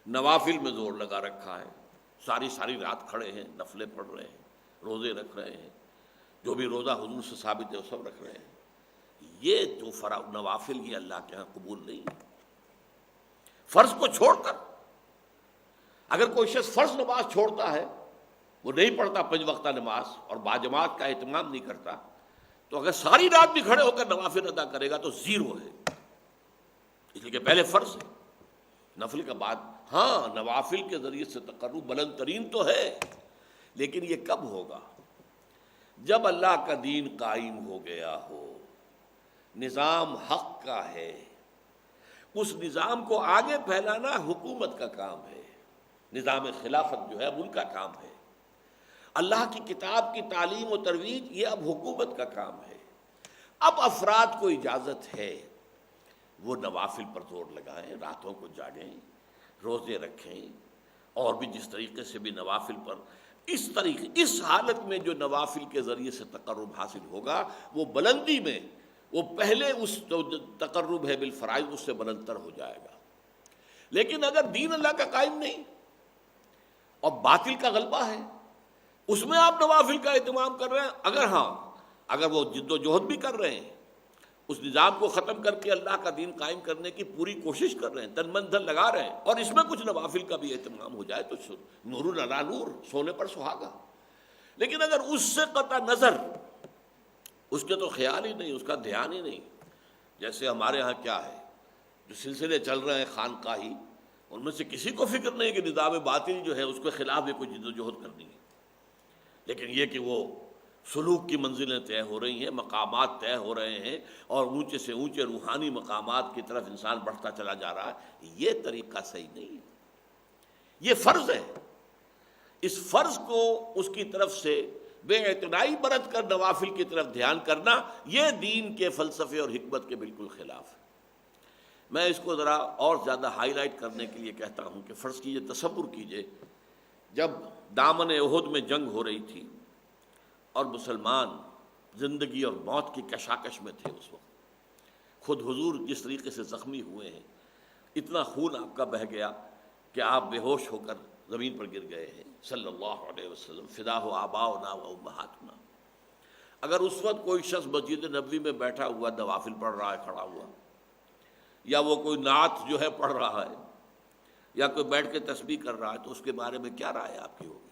نوافل میں زور لگا رکھا ہے، ساری رات کھڑے ہیں، نفلیں پڑھ رہے ہیں، روزے رکھ رہے ہیں، جو بھی روزہ حضور سے ثابت ہے وہ سب رکھ رہے ہیں۔ یہ جو نوافل یہ اللہ کے ہاں قبول نہیں ہے۔ فرض کو چھوڑ کر اگر کوئی شخص فرض نماز چھوڑتا ہے، وہ نہیں پڑھتا 5 وقتہ نماز اور باجماعت کا اہتمام نہیں کرتا، تو اگر ساری رات بھی کھڑے ہو کر نوافل ادا کرے گا تو 0 ہے، اس لیے کہ پہلے فرض ہے، نفل کا بعد۔ ہاں نوافل کے ذریعے سے تقرب بلند ترین تو ہے، لیکن یہ کب ہوگا؟ جب اللہ کا دین قائم ہو گیا ہو، نظام حق کا ہے، اس نظام کو آگے پھیلانا حکومت کا کام ہے، نظام خلافت جو ہے اب ان کا کام ہے، اللہ کی کتاب کی تعلیم و ترویج یہ اب حکومت کا کام ہے۔ اب افراد کو اجازت ہے وہ نوافل پر زور لگائیں، راتوں کو جاگیں، روزے رکھیں، اور بھی جس طریقے سے بھی نوافل پر اس حالت میں جو نوافل کے ذریعے سے تقرب حاصل ہوگا وہ بلندی میں، وہ پہلے اس جو تقرب ہے بالفرائض اس سے بلند تر ہو جائے گا۔ لیکن اگر دین اللہ کا قائم نہیں اور باطل کا غلبہ ہے، اس میں آپ نوافل کا اہتمام کر رہے ہیں، اگر وہ جد و جہد بھی کر رہے ہیں، اس نظام کو ختم کر کے اللہ کا دین قائم کرنے کی پوری کوشش کر رہے ہیں، تن من دھن لگا رہے ہیں، اور اس میں کچھ نوافل کا بھی اہتمام ہو جائے تو نور علی نور، سونے پر سہاگا۔ لیکن اگر اس سے قطع نظر، اس کے تو خیال ہی نہیں، اس کا دھیان ہی نہیں، جیسے ہمارے ہاں کیا ہے، جو سلسلے چل رہے ہیں خانقاہی، ان میں سے کسی کو فکر نہیں کہ نظام باطل جو ہے اس کے خلاف بھی کوئی جد و جہد کرنی ہے، لیکن یہ کہ وہ سلوک کی منزلیں طے ہو رہی ہیں، مقامات طے ہو رہے ہیں، اور اونچے سے اونچے روحانی مقامات کی طرف انسان بڑھتا چلا جا رہا ہے، یہ طریقہ صحیح نہیں ہے۔ یہ فرض ہے، اس فرض کو اس کی طرف سے بے اعتنائی برت کر نوافل کی طرف دھیان کرنا، یہ دین کے فلسفے اور حکمت کے بالکل خلاف ہے۔ میں اس کو ذرا اور زیادہ ہائی لائٹ کرنے کے لیے کہتا ہوں کہ فرض کیجئے، تصور کیجئے، جب دامن احد میں جنگ ہو رہی تھی اور مسلمان زندگی اور موت کی کشاکش میں تھے، اس وقت خود حضور جس طریقے سے زخمی ہوئے ہیں، اتنا خون آپ کا بہہ گیا کہ آپ بے ہوش ہو کر زمین پر گر گئے ہیں، صلی اللہ علیہ وسلم، فدا ہو آباؤنا و امہاتنا۔ اگر اس وقت کوئی شخص مسجد نبوی میں بیٹھا ہوا نوافل پڑھ رہا ہے کھڑا ہوا، یا وہ کوئی نعت جو ہے پڑھ رہا ہے، یا کوئی بیٹھ کے تسبیح کر رہا ہے، تو اس کے بارے میں کیا رائے آپ کی ہوگی؟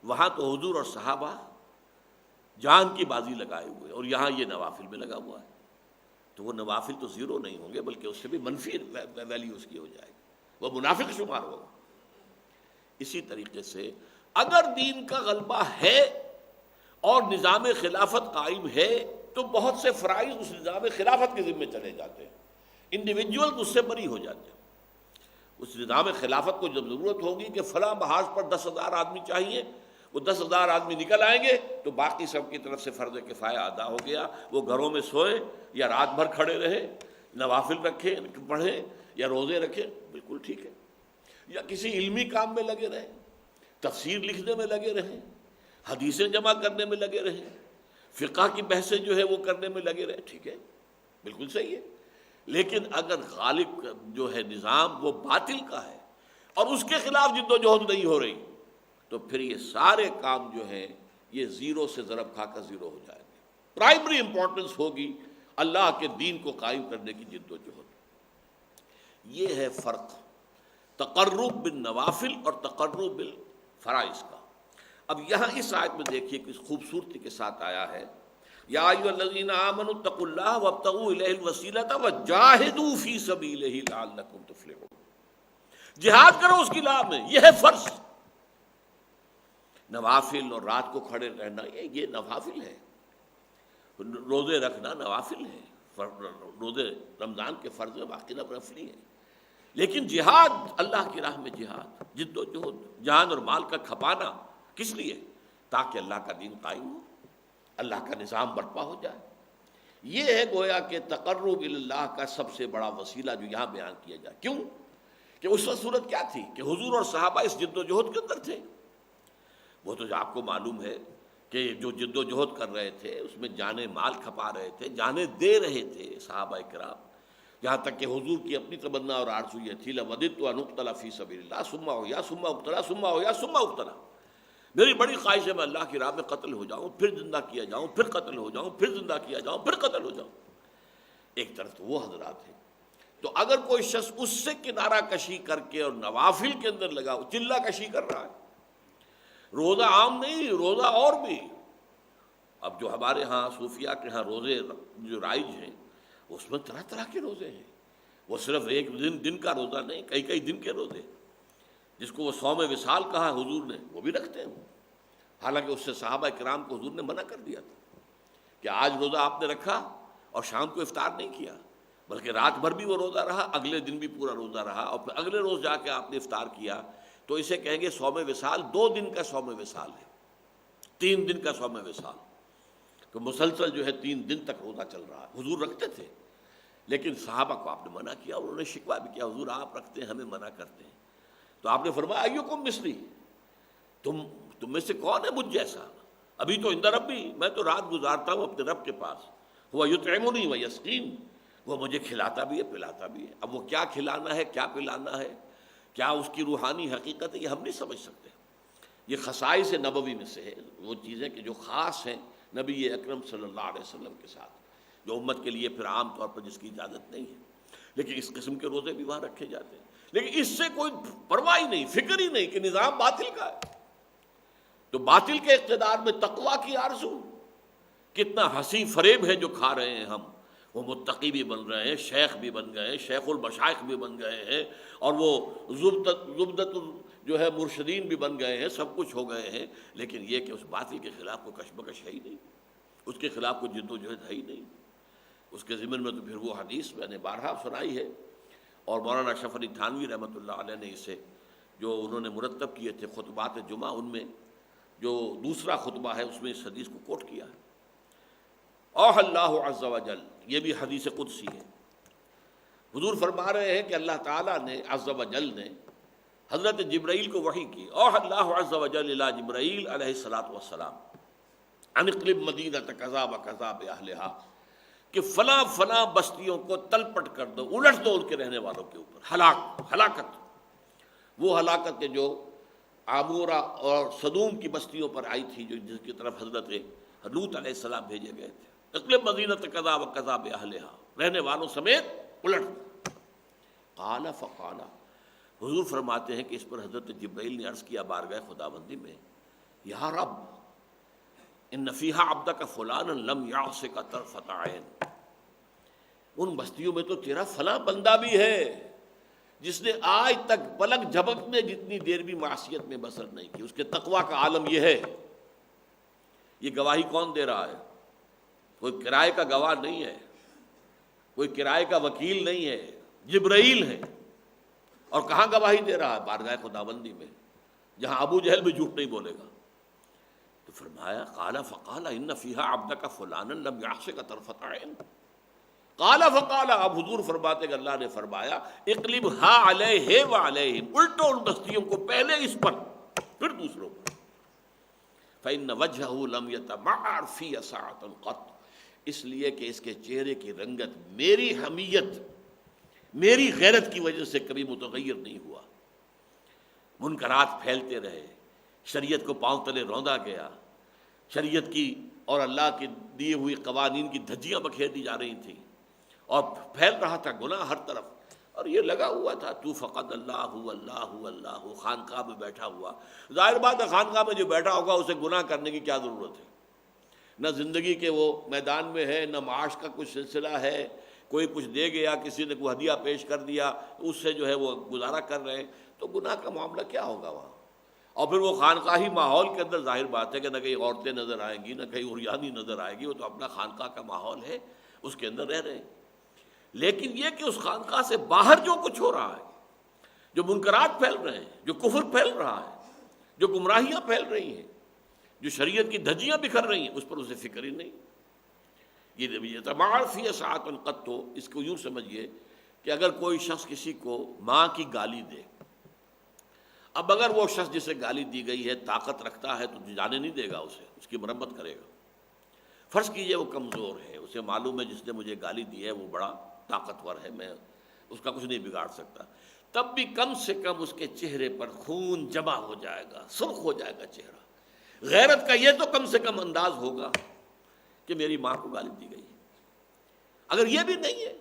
وہاں تو حضور اور صحابہ جان کی بازی لگائے ہوئے، اور یہاں یہ نوافل میں لگا ہوا ہے، تو وہ نوافل تو زیرو نہیں ہوں گے، بلکہ اس سے بھی منفی ویلیو اس کی ہو جائے گی، وہ منافق شمار ہوگا۔ اسی طریقے سے اگر دین کا غلبہ ہے اور نظام خلافت قائم ہے تو بہت سے فرائض اس نظام خلافت کے ذمے چلے جاتے ہیں، انڈیویجول اس سے بری ہو جاتے ہیں۔ اس نظام خلافت کو جب ضرورت ہوگی کہ فلاں محاذ پر 10,000 آدمی چاہیے، وہ 10,000 آدمی نکل آئیں گے تو باقی سب کی طرف سے فرض کفایہ ادا ہو گیا، وہ گھروں میں سوئیں یا رات بھر کھڑے رہے، نوافل رکھیں، پڑھیں یا روزے رکھیں، بالکل ٹھیک ہے، یا کسی علمی کام میں لگے رہیں، تفسیر لکھنے میں لگے رہیں، حدیثیں جمع کرنے میں لگے رہیں، فقہ کی بحثیں جو ہے وہ کرنے میں لگے رہیں، ٹھیک ہے، بالکل صحیح ہے۔ لیکن اگر غالب جو ہے نظام وہ باطل کا ہے اور اس کے خلاف جد و جہد نہیں ہو رہی، تو پھر یہ سارے کام جو ہیں یہ زیرو سے ضرب کھا کر زیرو ہو جائیں گے۔ پرائمری امپورٹنس ہوگی اللہ کے دین کو قائم کرنے کی جد و جہد۔ یہ ہے فرق تقرب بالنوافل اور تقرب بالفرائض کا۔ اب یہاں اس آیت میں دیکھیے کس خوبصورتی کے ساتھ آیا ہے، یا ایھا الذین آمنوا اتقوا اللہ وابتغوا الیہ الوسیلۃ وجاہدوا فی سبیلہ لعلکم تفلحون۔ جہاد کرو اس کی راہ میں، یہ ہے فرض۔ نوافل اور رات کو کھڑے رہنا یہ نوافل ہے، روزے رکھنا نوافل ہے، روزے رمضان کے فرض باقی نفلی ہیں، لیکن جہاد، اللہ کی راہ میں جہاد، جد و جہد، جان اور مال کا کھپانا، کس لیے؟ تاکہ اللہ کا دین قائم ہو، اللہ کا نظام برپا ہو جائے۔ یہ ہے گویا کہ تقرب اللہ کا سب سے بڑا وسیلہ جو یہاں بیان کیا جائے۔ کیوں کہ اس وقت صورت کیا تھی کہ حضور اور صحابہ اس جد و جہد کے اندر تھے۔ وہ تو آپ کو معلوم ہے کہ جو جد و جہد کر رہے تھے اس میں جانیں مال کھپا رہے تھے، جانیں دے رہے تھے صحابہ کرام، یہاں تک کہ حضور کی اپنی تمنا اور آرزو یہ تھی لوددت ان اقتل فی سبیل اللہ ثم احیا ثم ابتلی ثم احیا ثم ابتلی، میری بڑی خواہش ہے میں اللہ کی راہ میں قتل ہو جاؤں، پھر زندہ کیا جاؤں، پھر قتل ہو جاؤں، پھر زندہ کیا جاؤں، پھر قتل ہو جاؤں۔ ایک طرف تو وہ حضرات ہیں، تو اگر کوئی شخص اس سے کنارہ کشی کر کے اور نوافل کے اندر لگا چلہ کشی کر رہا ہے، روزہ عام نہیں، روزہ اور بھی، اب جو ہمارے ہاں صوفیہ کے ہاں روزے جو رائج ہیں اس میں طرح طرح کے روزے ہیں، وہ صرف ایک دن کا روزہ نہیں، کئی کئی دن کے روزے، جس کو وہ صوم وصال کہا حضور نے، وہ بھی رکھتے ہیں۔ حالانکہ اس سے صحابہ کرام کو حضور نے منع کر دیا تھا کہ آج روزہ آپ نے رکھا اور شام کو افطار نہیں کیا، بلکہ رات بھر بھی وہ روزہ رہا، اگلے دن بھی پورا روزہ رہا، اور پھر اگلے روز جا کے آپ نے افطار کیا، تو اسے کہیں گے صوم وصال، 2 دن کا صوم وصال ہے، 3 دن کا صوم وصال، تو مسلسل جو ہے 3 دن تک روزہ چل رہا ہے۔ حضور رکھتے تھے، لیکن صحابہ کو آپ نے منع کیا، انہوں نے شکوہ بھی کیا، حضور آپ رکھتے ہیں ہمیں منع کرتے ہیں، تو آپ نے فرمایا ایکم مثلی، تم میں سے کون ہے مجھ جیسا؟ ابھی تو عند ربی، میں تو رات گزارتا ہوں اپنے رب کے پاس، ہوا یطعمنی و یسقین، وہ مجھے کھلاتا بھی ہے پلاتا بھی ہے۔ اب وہ کیا کھلانا ہے، کیا پلانا ہے، کیا اس کی روحانی حقیقت ہے، یہ ہم نہیں سمجھ سکتے، یہ خصائص نبوی میں سے ہے، وہ چیزیں کہ جو خاص ہیں نبی اکرم صلی اللہ علیہ وسلم کے ساتھ، جو امت کے لیے پھر عام طور پر جس کی اجازت نہیں ہے، لیکن اس قسم کے روزے بھی وہاں رکھے جاتے ہیں، لیکن اس سے کوئی پرواہ ہی نہیں، فکر ہی نہیں کہ نظام باطل کا ہے۔ تو باطل کے اقتدار میں تقویٰ کی آرزو، کتنا ہنسی فریب ہے جو کھا رہے ہیں ہم، وہ متقی بھی بن رہے ہیں، شیخ بھی بن گئے ہیں، شیخ المشائخ بھی بن گئے ہیں، اور وہ زبدت جو ہے مرشدین بھی بن گئے ہیں، سب کچھ ہو گئے ہیں، لیکن یہ کہ اس باطل کے خلاف کوئی کشمکش ہے ہی نہیں، اس کے خلاف کوئی جد و جہد ہے ہی نہیں۔ اس کے ضمن میں تو پھر وہ حدیث میں نے بارہا سنائی ہے، اور مولانا اشرف علی تھانوی رحمۃ اللہ علیہ نے اسے جو انہوں نے مرتب کیے تھے خطبات جمعہ، ان میں جو دوسرا خطبہ ہے اس میں اس حدیث کو کوٹ کیا ہے۔ اوح اللہ عز و جل، یہ بھی حدیث قدسی ہے، حضور فرما رہے ہیں کہ اللہ تعالیٰ نے عز و جل نے حضرت جبرائیل کو وحی کی، اوح اللہ عز و جل الی جبرائیل علیہ الصلاۃ والسلام ان اقلب مدینۃ کذا و کذا باہلھا، کہ فلاں فلاں بستیوں کو تلپٹ کر دو، الٹ دو ان کے رہنے والوں کے اوپر، ہلاکت، وہ ہلاکت جو عامورہ اور صدوم کی بستیوں پر آئی تھی، جو جس کی طرف حضرت لوط علیہ السلام بھیجے گئے تھے، اقلب مدینۃ کذا و کذا باہلھا، رہنے والوں سمیت الٹ۔ قال فقال، حضور فرماتے ہیں کہ اس پر حضرت جبرائیل نے عرض کیا بارگاہ خداوندی میں، یا رب ان فیہا عبدک فلانا لم یعصک طرفۃ عین، ان بستیوں میں تو تیرا فلاں بندہ بھی ہے جس نے آج تک پلک جھپکنے جتنی دیر بھی معصیت میں بسر نہیں کی، اس کے تقویٰ کا عالم یہ ہے۔ یہ گواہی کون دے رہا ہے؟ کوئی کرائے کا گواہ نہیں ہے، کوئی کرائے کا وکیل نہیں ہے، جبرائیل ہے، اور کہاں گواہی دے رہا ہے؟ بارگاہ خداوندی میں، جہاں ابو جہل بھی جھوٹ نہیں بولے گا۔ تو فرمایا قال فقال ان فیہا عبدک فلانا لم یعصک طرفۃ عین، قال فقال، اب حضور فرماتے کہ اللہ نے فرمایا اقلبھا علیہ وعلیہم، الٹو ان بستیوں کو، پہلے اس پر پھر دوسروں پر، فإن وجہہ لم یتمعر فی ساعۃ قط، اس لیے کہ اس کے چہرے کی رنگت میری حمیت، میری غیرت کی وجہ سے کبھی متغیر نہیں ہوا۔ منکرات پھیلتے رہے، شریعت کو پاؤں تلے روندا گیا، شریعت کی اور اللہ کے دیے ہوئی قوانین کی دھجیاں بکھیر دی جا رہی تھیں، اور پھیل رہا تھا گناہ ہر طرف، اور یہ لگا ہوا تھا تو فقط اللہ اللہ اللہ، خانقاہ میں بیٹھا ہوا۔ ظاہر بات ہے خانقاہ میں جو بیٹھا ہوگا اسے گناہ کرنے کی کیا ضرورت ہے؟ نہ زندگی کے وہ میدان میں ہے، نہ معاش کا کچھ سلسلہ ہے، کوئی کچھ دے گیا، کسی نے کوئی ہدیہ پیش کر دیا، اس سے جو ہے وہ گزارا کر رہے ہیں، تو گناہ کا معاملہ کیا ہوگا وہاں؟ اور پھر وہ خانقاہی ماحول کے اندر ظاہر بات ہے کہ نہ کہیں عورتیں نظر آئیں گی، نہ کہیں عریانی نظر آئے گی، وہ تو اپنا خانقاہ کا ماحول ہے، اس کے اندر رہ رہے ہیں۔ لیکن یہ کہ اس خانقاہ سے باہر جو کچھ ہو رہا ہے، جو منکرات پھیل رہے ہیں، جو کفر پھیل رہا ہے، جو گمراہیاں پھیل رہی ہیں، جو شریعت کی دھجیاں بکھر رہی ہیں، اس پر اسے فکر ہی نہیں۔ یہ تمام فی ساعۃ قط، تو اس کو یوں سمجھیے کہ اگر کوئی شخص کسی کو ماں کی گالی دے، اب اگر وہ شخص جسے گالی دی گئی ہے طاقت رکھتا ہے تو جانے نہیں دے گا اسے، اس کی مرمت کرے گا۔ فرض کیجئے وہ کمزور ہے، اسے معلوم ہے جس نے مجھے گالی دی ہے وہ بڑا طاقتور ہے، میں اس کا کچھ نہیں بگاڑ سکتا، تب بھی کم سے کم اس کے چہرے پر خون جمع ہو جائے گا، سرخ ہو جائے گا چہرہ۔ غیرت کا یہ تو کم سے کم انداز ہوگا کہ میری ماں کو گالی دی گئی۔ اگر یہ بھی نہیں ہے،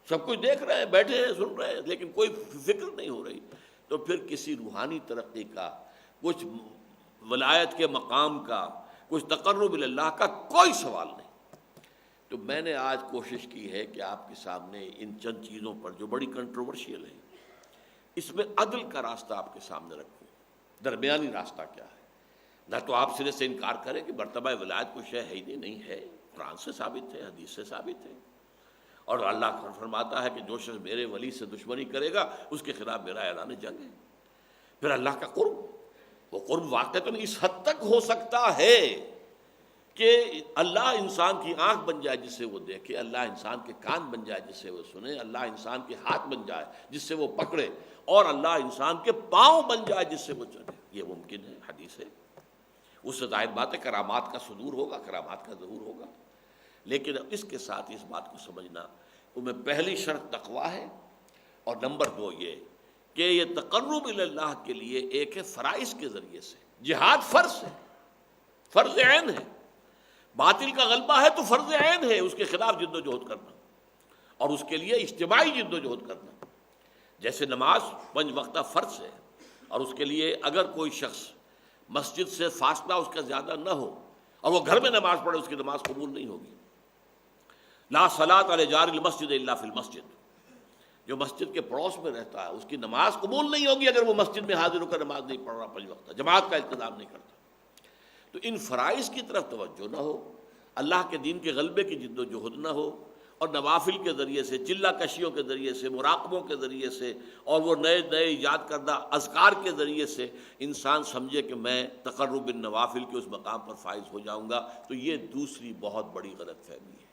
سب کچھ دیکھ رہے ہیں، بیٹھے ہیں، سن رہے ہیں، لیکن کوئی فکر نہیں ہو رہی، تو پھر کسی روحانی ترقی کا، کچھ ولایت کے مقام کا، کچھ تقرب اللہ کا کوئی سوال نہیں۔ تو میں نے آج کوشش کی ہے کہ آپ کے سامنے ان چند چیزوں پر جو بڑی کنٹروورشیل ہیں، اس میں عدل کا راستہ آپ کے سامنے رکھوں، درمیانی راستہ کیا ہے۔ نہ تو آپ سرے سے انکار کریں کہ مرتبہ ولایت کوئی شے ہے ہی نہیں ہے، قرآن سے ثابت ہے، حدیث سے ثابت ہے، اور اللہ فرماتا ہے کہ جو شخص میرے ولی سے دشمنی کرے گا اس کے خلاف میرا اعلان جنگ ہے۔ پھر اللہ کا قرب، وہ قرب واقعتاً اس حد تک ہو سکتا ہے کہ اللہ انسان کی آنکھ بن جائے جس سے وہ دیکھے، اللہ انسان کے کان بن جائے جس سے وہ سنے، اللہ انسان کے ہاتھ بن جائے جس سے وہ پکڑے، اور اللہ انسان کے پاؤں بن جائے جس سے وہ چلے۔ یہ ممکن ہے، حدیث ہے۔ اس سے ظاہر بات ہے کرامات کا صدور ہوگا، کرامات کا ظہور ہوگا، لیکن اس کے ساتھ اس بات کو سمجھنا ان میں پہلی شرط تقویٰ ہے، اور نمبر 2 یہ کہ یہ تقرب اللہ کے لیے ایک ہے فرائض کے ذریعے سے، جہاد فرض ہے، فرض عین ہے، باطل کا غلبہ ہے تو فرض عین ہے اس کے خلاف جد و جہد کرنا، اور اس کے لیے اجتماعی جد و جہد کرنا۔ جیسے نماز 5 وقتہ فرض ہے، اور اس کے لیے اگر کوئی شخص مسجد سے فاصلہ اس کا زیادہ نہ ہو اور وہ گھر میں نماز پڑھے، اس کی نماز قبول نہیں ہوگی۔ لا صلاۃ علی جار المسجد الا فی المسجد، جو مسجد کے پڑوس میں رہتا ہے اس کی نماز قبول نہیں ہوگی اگر وہ مسجد میں حاضر ہو کر نماز نہیں پڑھ رہا، 5 وقتہ جماعت کا التزام نہیں کرتا۔ تو ان فرائض کی طرف توجہ نہ ہو، اللہ کے دین کے غلبے کی جد و جہد نہ ہو، اور نوافل کے ذریعے سے، چلہ کشیوں کے ذریعے سے، مراقبوں کے ذریعے سے، اور وہ نئے نئے ایجاد کردہ اذکار کے ذریعے سے انسان سمجھے کہ میں تقرب بالنوافل کے اس مقام پر فائز ہو جاؤں گا، تو یہ دوسری بہت بڑی غلط فہمی ہے۔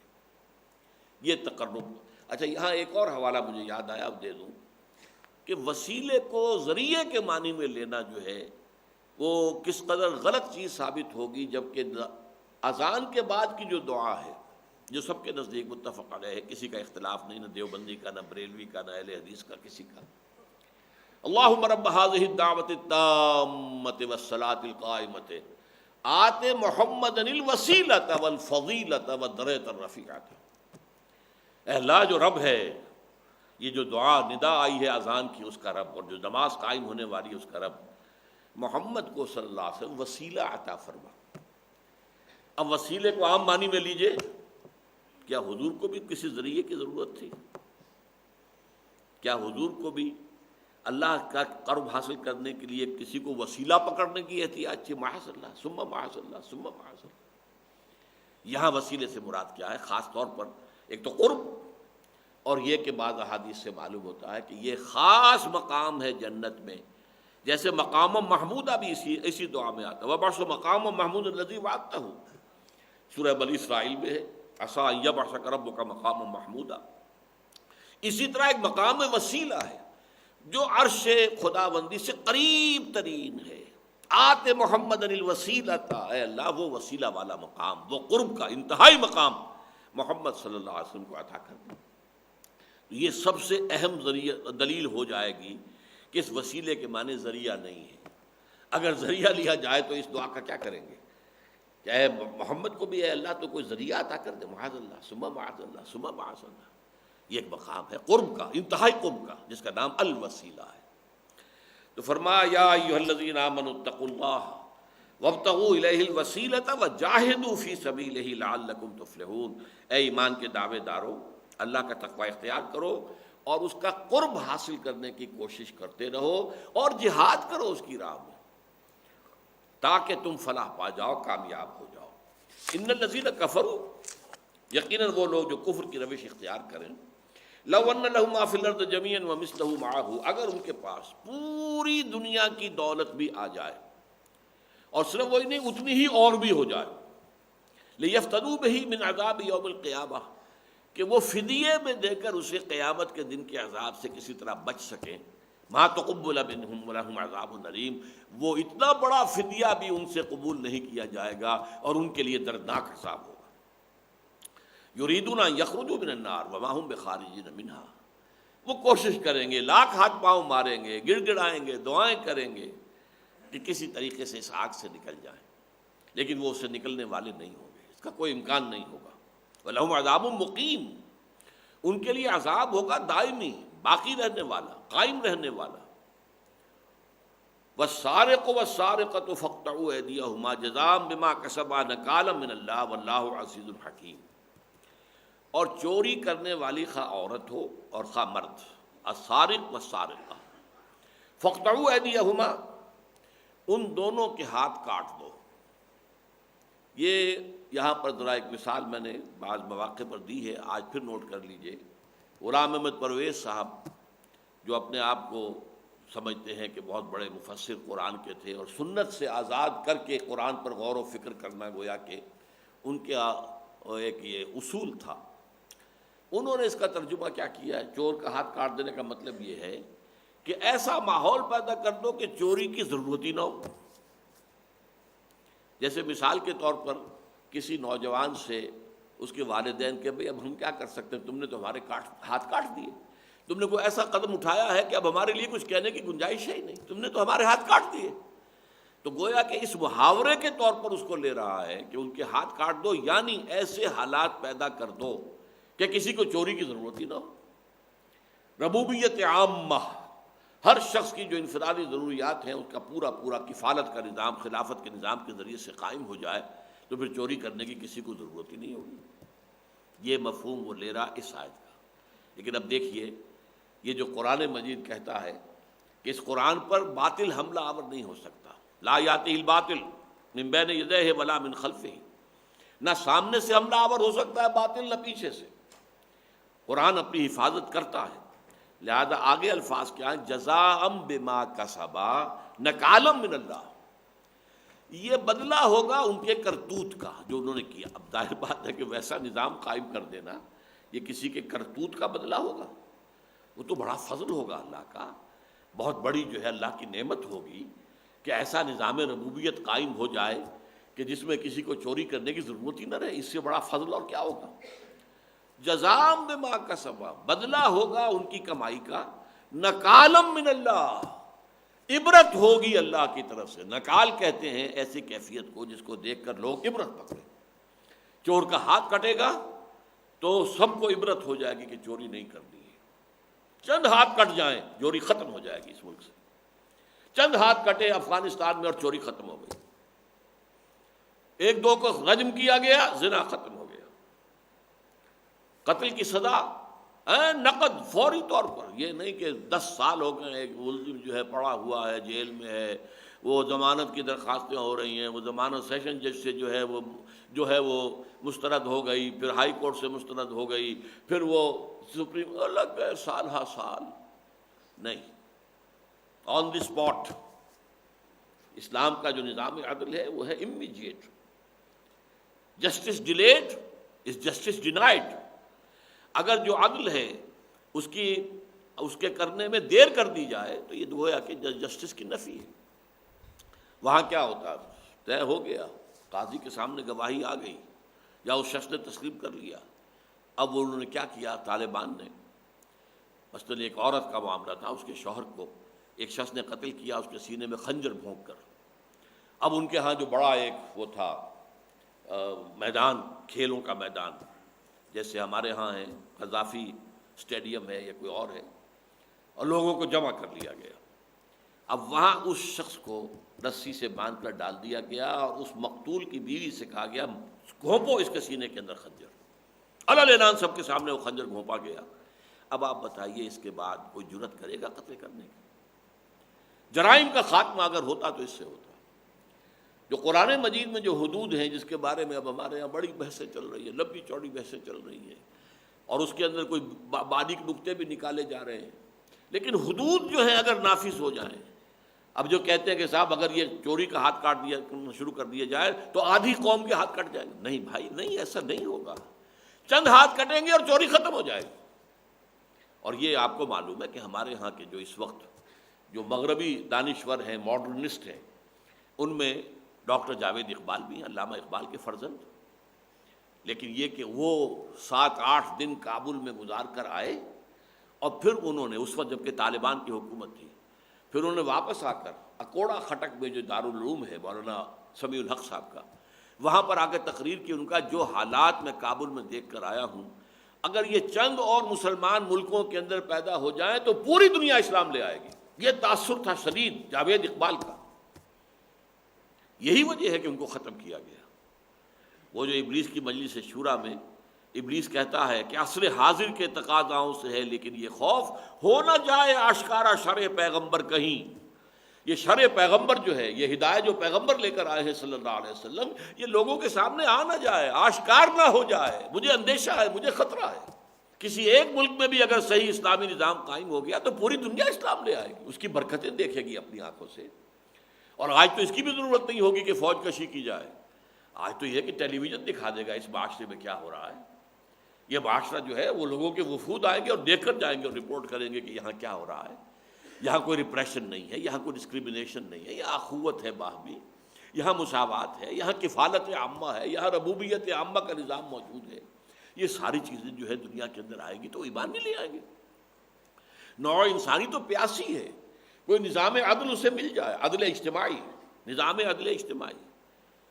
یہ تقرب۔ اچھا، یہاں ایک اور حوالہ مجھے یاد آیا، اب دے دوں، کہ وسیلے کو ذریعے کے معنی میں لینا جو ہے وہ کس قدر غلط چیز ثابت ہوگی، جبکہ اذان کے بعد کی جو دعا ہے جو سب کے نزدیک متفق علیہ ہے، کسی کا اختلاف نہیں، نہ دیوبندی کا، نہ بریلوی کا، نہ اہل حدیث کا، کسی کا، اللہم رب هذه الدعوۃ التامۃ والصلاۃ القائمۃ آت محمدا الوسیلۃ والفضیلۃ والدرجۃ الرفیعۃ۔ اے اللہ، جو رب ہے، یہ جو دعا ندا آئی ہے اذان کی، اس کا رب، اور جو نماز قائم ہونے والی ہے اس کا رب، محمد کو صلی اللہ علیہ وسلم وسیلہ عطا فرما۔ اب وسیلے کو عام معنی میں لیجئے، کیا حضور کو بھی کسی ذریعے کی ضرورت تھی؟ کیا حضور کو بھی اللہ کا قرب حاصل کرنے کے لیے کسی کو وسیلہ پکڑنے کی احتیاج تھی؟ معاذ اللہ، ثم معاذ اللہ، ثم معاذ اللہ۔ یہاں وسیلے سے مراد کیا ہے؟ خاص طور پر ایک تو قرب، اور یہ کہ بعض احادیث سے معلوم ہوتا ہے کہ یہ خاص مقام ہے جنت میں، جیسے مقام محمودہ بھی اسی دعا میں آتا ہے، وَبَعْثُ مَقَامًا مَحْمُودًا الَّذِي وَعَدتَّهُ، سورہ بنی اسرائیل میں ہے، عَسَىٰ أَن يَبْعَثَكَ رَبُّكَ مَقَامًا مَحْمُودًا۔ اسی طرح ایک مقام وسیلہ ہے جو عرش خداوندی سے قریب ترین ہے، آت محمد الوسیلۃ، اے اللہ وہ وسیلہ والا مقام، وہ قرب کا انتہائی مقام محمد صلی اللہ علیہ وسلم کو عطا کر دیں۔ یہ سب سے اہم دلیل ہو جائے گی کہ اس وسیلے کے معنی ذریعہ نہیں ہے۔ اگر ذریعہ لیا جائے تو اس دعا کا کیا کریں گے کہ اے محمد کو بھی اے اللہ تو کوئی ذریعہ عطا کر دے، معاذ اللہ، ثم معاذ اللہ، ثم معاذ اللہ۔ یہ ایک مقام ہے قرب کا، انتہائی قرب کا، جس کا نام الوسیلہ ہے۔ تو فرمایا یا ایھا الذین آمنوا اتقوا اللہ وابتغوا الیہ الوسیلۃ وجاہدوا فی سبیلہ لعلکم تفلحون۔ اے ایمان کے دعوے دارو، اللہ کا تقوی اختیار کرو اور اس کا قرب حاصل کرنے کی کوشش کرتے رہو، اور جہاد کرو اس کی راہ میں، تاکہ تم فلاح پا جاؤ، کامیاب ہو جاؤ۔ ان الذین کفروا، یقیناً وہ لوگ جو کفر کی روش اختیار کریں، لو ان لهم ما فی الارض جميعا ومثله معه، اگر ان کے پاس پوری دنیا کی دولت بھی آ جائے، اور صرف وہی نہیں، اتنی ہی اور بھی ہو جائے، لیفتدوا به من عذاب یوم القیامہ، کہ وہ فدیے میں دے کر اسے قیامت کے دن کے عذاب سے کسی طرح بچ سکیں، ما تقبل منهم ولهم عذاب الیم، وہ اتنا بڑا فدیہ بھی ان سے قبول نہیں کیا جائے گا اور ان کے لیے دردناک عذاب ہوگا۔ یریدون ان یخرجوا من النار وما هم بخارجین منها، وہ کوشش کریں گے، لاکھ ہاتھ پاؤں ماریں گے، گڑ گڑائیں گے، دعائیں کریں گے کہ کسی طریقے سے اس آگ سے نکل جائیں، لیکن وہ اس سے نکلنے والے نہیں ہوں گے، اس کا کوئی امکان نہیں ہوگا۔ وَلَهُمْ عَذَابٌ مُقِيمٌ، ان کے لیے عذاب ہوگا دائمی، باقی رہنے والا، قائم رہنے والا۔ وَالسَّارِقُ وَالسَّارِقَةُ فَاقْطَعُوا أَيْدِيَهُمَا جَزَاءً بِمَا كَسَبَا نَكَالًا مِنَ اللَّهِ وَاللَّهُ عَزِيزٌ حَكِيمٌ۔ اور چوری کرنے والی خواہ عورت ہو اور خواہ مرد، السارق والسارقہ، فاقطعوا أيديهما، ان دونوں کے ہاتھ کاٹ دو۔ یہ یہاں پر ذرا ایک مثال میں نے بعض مواقع پر دی ہے، آج پھر نوٹ کر لیجئے۔ غلام احمد پرویز صاحب جو اپنے آپ کو سمجھتے ہیں کہ بہت بڑے مفسر قرآن کے تھے اور سنت سے آزاد کر کے قرآن پر غور و فکر کرنا گویا کہ ان کا ایک یہ اصول تھا، انہوں نے اس کا ترجمہ کیا کیا ہے، چور کا ہاتھ کاٹ دینے کا مطلب یہ ہے کہ ایسا ماحول پیدا کر دو کہ چوری کی ضرورت ہی نہ ہو۔ جیسے مثال کے طور پر کسی نوجوان سے اس کے والدین کہ بھئی اب ہم کیا کر سکتے ہیں، تم نے تو ہمارے ہاتھ کاٹ دیے، تم نے کوئی ایسا قدم اٹھایا ہے کہ اب ہمارے لیے کچھ کہنے کی گنجائش ہے ہی نہیں، تم نے تو ہمارے ہاتھ کاٹ دیے۔ تو گویا کہ اس محاورے کے طور پر اس کو لے رہا ہے کہ ان کے ہاتھ کاٹ دو، یعنی ایسے حالات پیدا کر دو کہ کسی کو چوری کی ضرورت ہی نہ ہو۔ ربوبیت عامہ، ہر شخص کی جو انفرادی ضروریات ہیں اس کا پورا پورا کفالت کا نظام خلافت کے نظام کے ذریعے سے قائم ہو جائے تو پھر چوری کرنے کی کسی کو ضرورت ہی نہیں ہوگی۔ یہ مفہوم وہ لے رہا اس آیت کا۔ لیکن اب دیکھیے یہ جو قرآن مجید کہتا ہے کہ اس قرآن پر باطل حملہ آور نہیں ہو سکتا، لا یاتہ الباطل من بین یدیہ ولا من خلفہ، نہ سامنے سے حملہ آور ہو سکتا ہے باطل، نہ پیچھے سے۔ قرآن اپنی حفاظت کرتا ہے، لہذا آگے الفاظ کیا ہیں؟ جزاء بما کسبا نکالا من اللہ، یہ بدلہ ہوگا ان کے کرتوت کا جو انہوں نے کیا۔ اب ظاہر بات ہے کہ ویسا نظام قائم کر دینا یہ کسی کے کرتوت کا بدلہ ہوگا؟ وہ تو بڑا فضل ہوگا اللہ کا، بہت بڑی جو ہے اللہ کی نعمت ہوگی کہ ایسا نظام ربوبیت قائم ہو جائے کہ جس میں کسی کو چوری کرنے کی ضرورت ہی نہ رہے۔ اس سے بڑا فضل اور کیا ہوگا؟ جزاء بما کسبا، بدلہ ہوگا ان کی کمائی کا، نکالم من اللہ، عبرت ہوگی اللہ کی طرف سے۔ نکال کہتے ہیں ایسی کیفیت کو جس کو دیکھ کر لوگ عبرت پکڑیں۔ چور کا ہاتھ کٹے گا تو سب کو عبرت ہو جائے گی کہ چوری نہیں کرنی ہے۔ چند ہاتھ کٹ جائیں چوری ختم ہو جائے گی اس ملک سے۔ چند ہاتھ کٹے افغانستان میں اور چوری ختم ہو گئی۔ ایک دو کو رجم کیا گیا، زنا ختم ہو گیا۔ قتل کی سزا نقد فوری طور پر، یہ نہیں کہ 10 سال ہو گئے ایک ملزم جو ہے پڑا ہوا ہے جیل میں ہے، وہ ضمانت کی درخواستیں ہو رہی ہیں، وہ ضمانت سیشن جج سے جو ہے وہ مسترد ہو گئی، پھر ہائی کورٹ سے مسترد ہو گئی، پھر وہ سپریم لگ گئے سال ہا سال۔ نہیں، آن دی اسپاٹ۔ اسلام کا جو نظام عدل ہے وہ ہے immediate. Justice delayed is justice denied. اگر جو عدل ہے اس کے کرنے میں دیر کر دی جائے تو یہ گویا کہ جسٹس کی نفی ہے۔ وہاں کیا ہوتا ہے؟ طے ہو گیا، قاضی کے سامنے گواہی آ گئی یا اس شخص نے تسلیم کر لیا۔ اب انہوں نے کیا کیا؟ طالبان نے مثلاً ایک عورت کا معاملہ تھا، اس کے شوہر کو ایک شخص نے قتل کیا اس کے سینے میں خنجر بھونک کر۔ اب ان کے ہاں جو بڑا ایک وہ تھا میدان، کھیلوں کا میدان، جیسے ہمارے ہاں ہے قذافی اسٹیڈیم ہے یا کوئی اور ہے، اور لوگوں کو جمع کر لیا گیا۔ اب وہاں اس شخص کو رسی سے باندھ کر ڈال دیا گیا اور اس مقتول کی بیوی سے کہا گیا گھونپو اس کے سینے کے اندر خنجر۔ علناً سب کے سامنے وہ خنجر گھونپا گیا۔ اب آپ بتائیے اس کے بعد کوئی جرت کرے گا قتل کرنے کی؟ جرائم کا خاتمہ اگر ہوتا تو اس سے ہوتا۔ جو قرآن مجید میں جو حدود ہیں جس کے بارے میں اب ہمارے یہاں بڑی بحثیں چل رہی ہیں، لمبی چوڑی بحثیں چل رہی ہیں، اور اس کے اندر کوئی باریک نکتے بھی نکالے جا رہے ہیں، لیکن حدود جو ہیں اگر نافذ ہو جائیں، اب جو کہتے ہیں کہ صاحب اگر یہ چوری کا ہاتھ کاٹ دیا شروع کر دیا جائے تو آدھی قوم کے ہاتھ کٹ جائیں گے۔ نہیں بھائی نہیں، ایسا نہیں ہوگا۔ چند ہاتھ کٹیں گے اور چوری ختم ہو جائے گی۔ اور یہ آپ کو معلوم ہے کہ ہمارے ہاں کے جو اس وقت جو مغربی دانشور ہیں، ماڈرنسٹ ہیں، ان میں ڈاکٹر جاوید اقبال بھی ہیں، علامہ اقبال کے فرزند۔ لیکن یہ کہ وہ 7-8 دن کابل میں گزار کر آئے اور پھر انہوں نے اس وقت جبکہ طالبان کی حکومت تھی، پھر انہوں نے واپس آ کر اکوڑا خٹک میں جو دارالعلوم ہے مولانا سمیع الحق صاحب کا، وہاں پر آ کے تقریر کی۔ ان کا جو حالات میں کابل میں دیکھ کر آیا ہوں، اگر یہ چند اور مسلمان ملکوں کے اندر پیدا ہو جائیں تو پوری دنیا اسلام لے آئے گی۔ یہ تاثر تھا شدید جاوید اقبال کا۔ یہی وجہ ہے کہ ان کو ختم کیا گیا۔ وہ جو ابلیس کی مجلس شورا میں ابلیس کہتا ہے کہ عصر حاضر کے تقاضاؤں سے ہے، لیکن یہ خوف ہو نہ جائے آشکارا شرع پیغمبر کہیں۔ یہ شرع پیغمبر جو ہے، یہ ہدایت جو پیغمبر لے کر آئے ہیں صلی اللہ علیہ وسلم، یہ لوگوں کے سامنے آ نہ جائے، آشکار نہ ہو جائے۔ مجھے اندیشہ ہے، مجھے خطرہ ہے۔ کسی ایک ملک میں بھی اگر صحیح اسلامی نظام قائم ہو گیا تو پوری دنیا اسلام لے آئے گی، اس کی برکتیں دیکھے گی اپنی آنکھوں سے۔ اور آج تو اس کی بھی ضرورت نہیں ہوگی کہ فوج کشی کی جائے۔ آج تو یہ کہ ٹیلی ویژن دکھا دے گا اس معاشرے میں کیا ہو رہا ہے۔ یہ معاشرہ جو ہے وہ لوگوں کے وفود آئیں گے اور دیکھ کر جائیں گے اور رپورٹ کریں گے کہ یہاں کیا ہو رہا ہے۔ یہاں کوئی ریپریشن نہیں ہے، یہاں کوئی ڈسکریمنیشن نہیں ہے، یہاں اخوت ہے باہمی، یہاں مساوات ہے، یہاں کفالت عامہ ہے، یہاں ربوبیت عامہ کا نظام موجود ہے۔ یہ ساری چیزیں جو ہے دنیا کے اندر آئیں گی تو ایمان نہیں لے آئیں گے۔ نوع انسانی تو پیاسی ہے، کوئی نظام عدل اسے مل جائے، عدل اجتماعی، نظام عدل اجتماعی،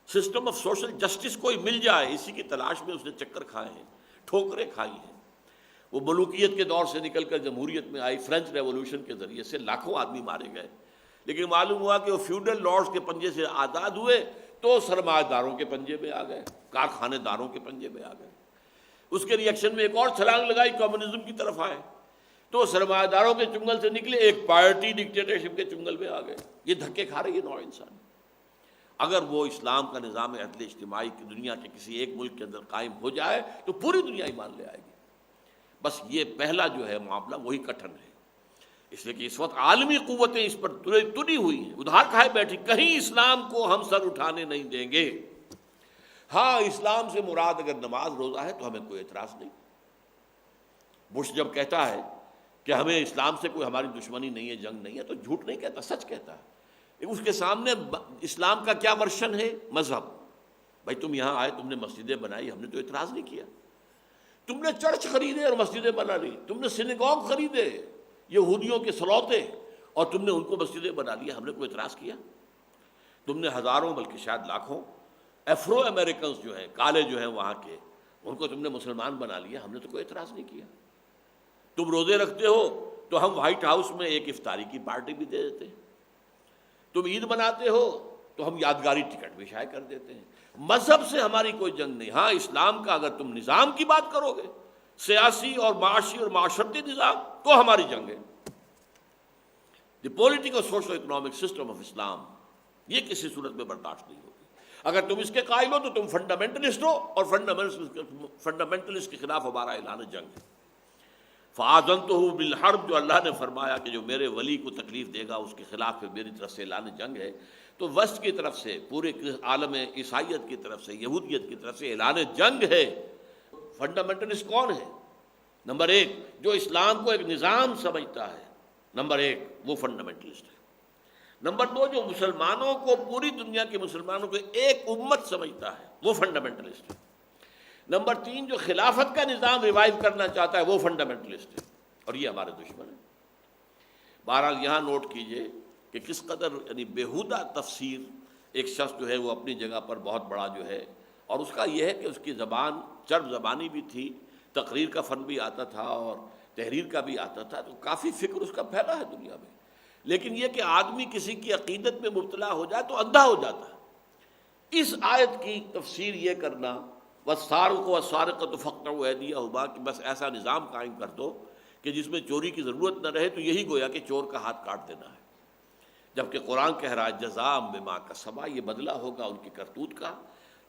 سسٹم آف سوشل جسٹس کوئی مل جائے، اسی کی تلاش میں اس نے چکر کھائے ہیں، ٹھوکریں کھائی ہیں۔ وہ ملوکیت کے دور سے نکل کر جمہوریت میں آئی، فرینچ ریولوشن کے ذریعے سے لاکھوں آدمی مارے گئے، لیکن معلوم ہوا کہ وہ فیوڈل لارڈز کے پنجے سے آزاد ہوئے تو سرمایہ داروں کے پنجے میں آ گئے، کارخانے داروں کے پنجے میں آ گئے۔ اس کے ریئیکشن میں ایک اور چھلانگ لگائی، کمیونزم کی طرف آئے تو سرمایہ داروں کے چنگل سے نکلے، ایک پارٹی ڈکٹیٹرشپ کے چنگل میں آ گئے۔ یہ دھکے کھا رہی ہے نوع انسان۔ اگر وہ اسلام کا نظام عدل اجتماعی کی دنیا کے کسی ایک ملک کے اندر قائم ہو جائے تو پوری دنیا ایمان لے آئے گی۔ بس یہ پہلا جو ہے معاملہ وہی کٹھن ہے، اس لیے کہ اس وقت عالمی قوتیں اس پر تلی ہوئی ہیں، ادھار کھائے بیٹھی، کہیں اسلام کو ہم سر اٹھانے نہیں دیں گے۔ ہاں، اسلام سے مراد اگر نماز روزہ ہے تو ہمیں کوئی اعتراض نہیں۔ بش جب کہتا ہے کہ ہمیں اسلام سے کوئی ہماری دشمنی نہیں ہے، جنگ نہیں ہے، تو جھوٹ نہیں کہتا، سچ کہتا ہے۔ اس کے سامنے اسلام کا کیا ورشن ہے؟ مذہب۔ بھائی تم یہاں آئے، تم نے مسجدیں بنائی، ہم نے تو اعتراض نہیں کیا۔ تم نے چرچ خریدے اور مسجدیں بنا لی، تم نے سینیگوگ خریدے یہودیوں کے سلوتے اور تم نے ان کو مسجدیں بنا لیا، ہم نے کوئی اعتراض کیا؟ تم نے ہزاروں بلکہ شاید لاکھوں افرو امریکنز جو ہیں، کالے جو ہیں وہاں کے، ان کو تم نے مسلمان بنا لیا، ہم نے تو کوئی اعتراض نہیں کیا۔ تم روزے رکھتے ہو تو ہم وائٹ ہاؤس میں ایک افطاری کی پارٹی بھی دے دیتے ہیں، تم عید مناتے ہو تو ہم یادگاری ٹکٹ بھی شائع کر دیتے ہیں۔ مذہب سے ہماری کوئی جنگ نہیں۔ ہاں، اسلام کا اگر تم نظام کی بات کرو گے، سیاسی اور معاشی اور معاشرتی نظام، تو ہماری جنگ ہے۔ The political social economic system of Islam, یہ کسی صورت میں برداشت نہیں ہوگی۔ اگر تم اس کے قائل ہو تو تم فنڈامنٹلسٹ ہو، اور فنڈامنٹلسٹ کے خلاف ہمارا اعلان جنگ ہے۔ فَآذَنْتُهُ بِالْحَرْبِ، جو اللہ نے فرمایا کہ جو میرے ولی کو تکلیف دے گا اس کے خلاف پھر میری طرف سے اعلان جنگ ہے، تو وسط کی طرف سے، پورے عالم عیسائیت کی طرف سے، یہودیت کی طرف سے اعلان جنگ ہے۔ فنڈامنٹلسٹ کون ہے؟ نمبر ایک، جو اسلام کو ایک نظام سمجھتا ہے، نمبر ایک وہ فنڈامنٹلسٹ ہے۔ نمبر دو، جو مسلمانوں کو، پوری دنیا کے مسلمانوں کو ایک امت سمجھتا ہے، وہ فنڈامنٹلسٹ ہے۔ نمبر تین، جو خلافت کا نظام ریوائیو کرنا چاہتا ہے، وہ فنڈامنٹلسٹ ہے، اور یہ ہمارے دشمن ہیں۔ بہرحال یہاں نوٹ کیجئے کہ کس قدر یعنی بیہودہ تفسیر ایک شخص جو ہے وہ اپنی جگہ پر بہت بڑا جو ہے، اور اس کا یہ ہے کہ اس کی زبان چرب زبانی بھی تھی، تقریر کا فن بھی آتا تھا اور تحریر کا بھی آتا تھا، تو کافی فکر اس کا پھیلا ہے دنیا میں۔ لیکن یہ کہ آدمی کسی کی عقیدت میں مبتلا ہو جائے تو اندھا ہو جاتا ہے۔ اس آیت کی تفسیر یہ کرنا، وَالسَّارِقُ وَالسَّارِقَةُ فَاقْطَعُوا أَيْدِيَهُمَا، کہ بس ایسا نظام قائم کر دو کہ جس میں چوری کی ضرورت نہ رہے، تو یہی گویا کہ چور کا ہاتھ کاٹ دینا ہے۔ جبکہ قرآن کہہ رہا ہے جزاء بما کسبا، یہ بدلہ ہوگا ان کی کرتوت کا،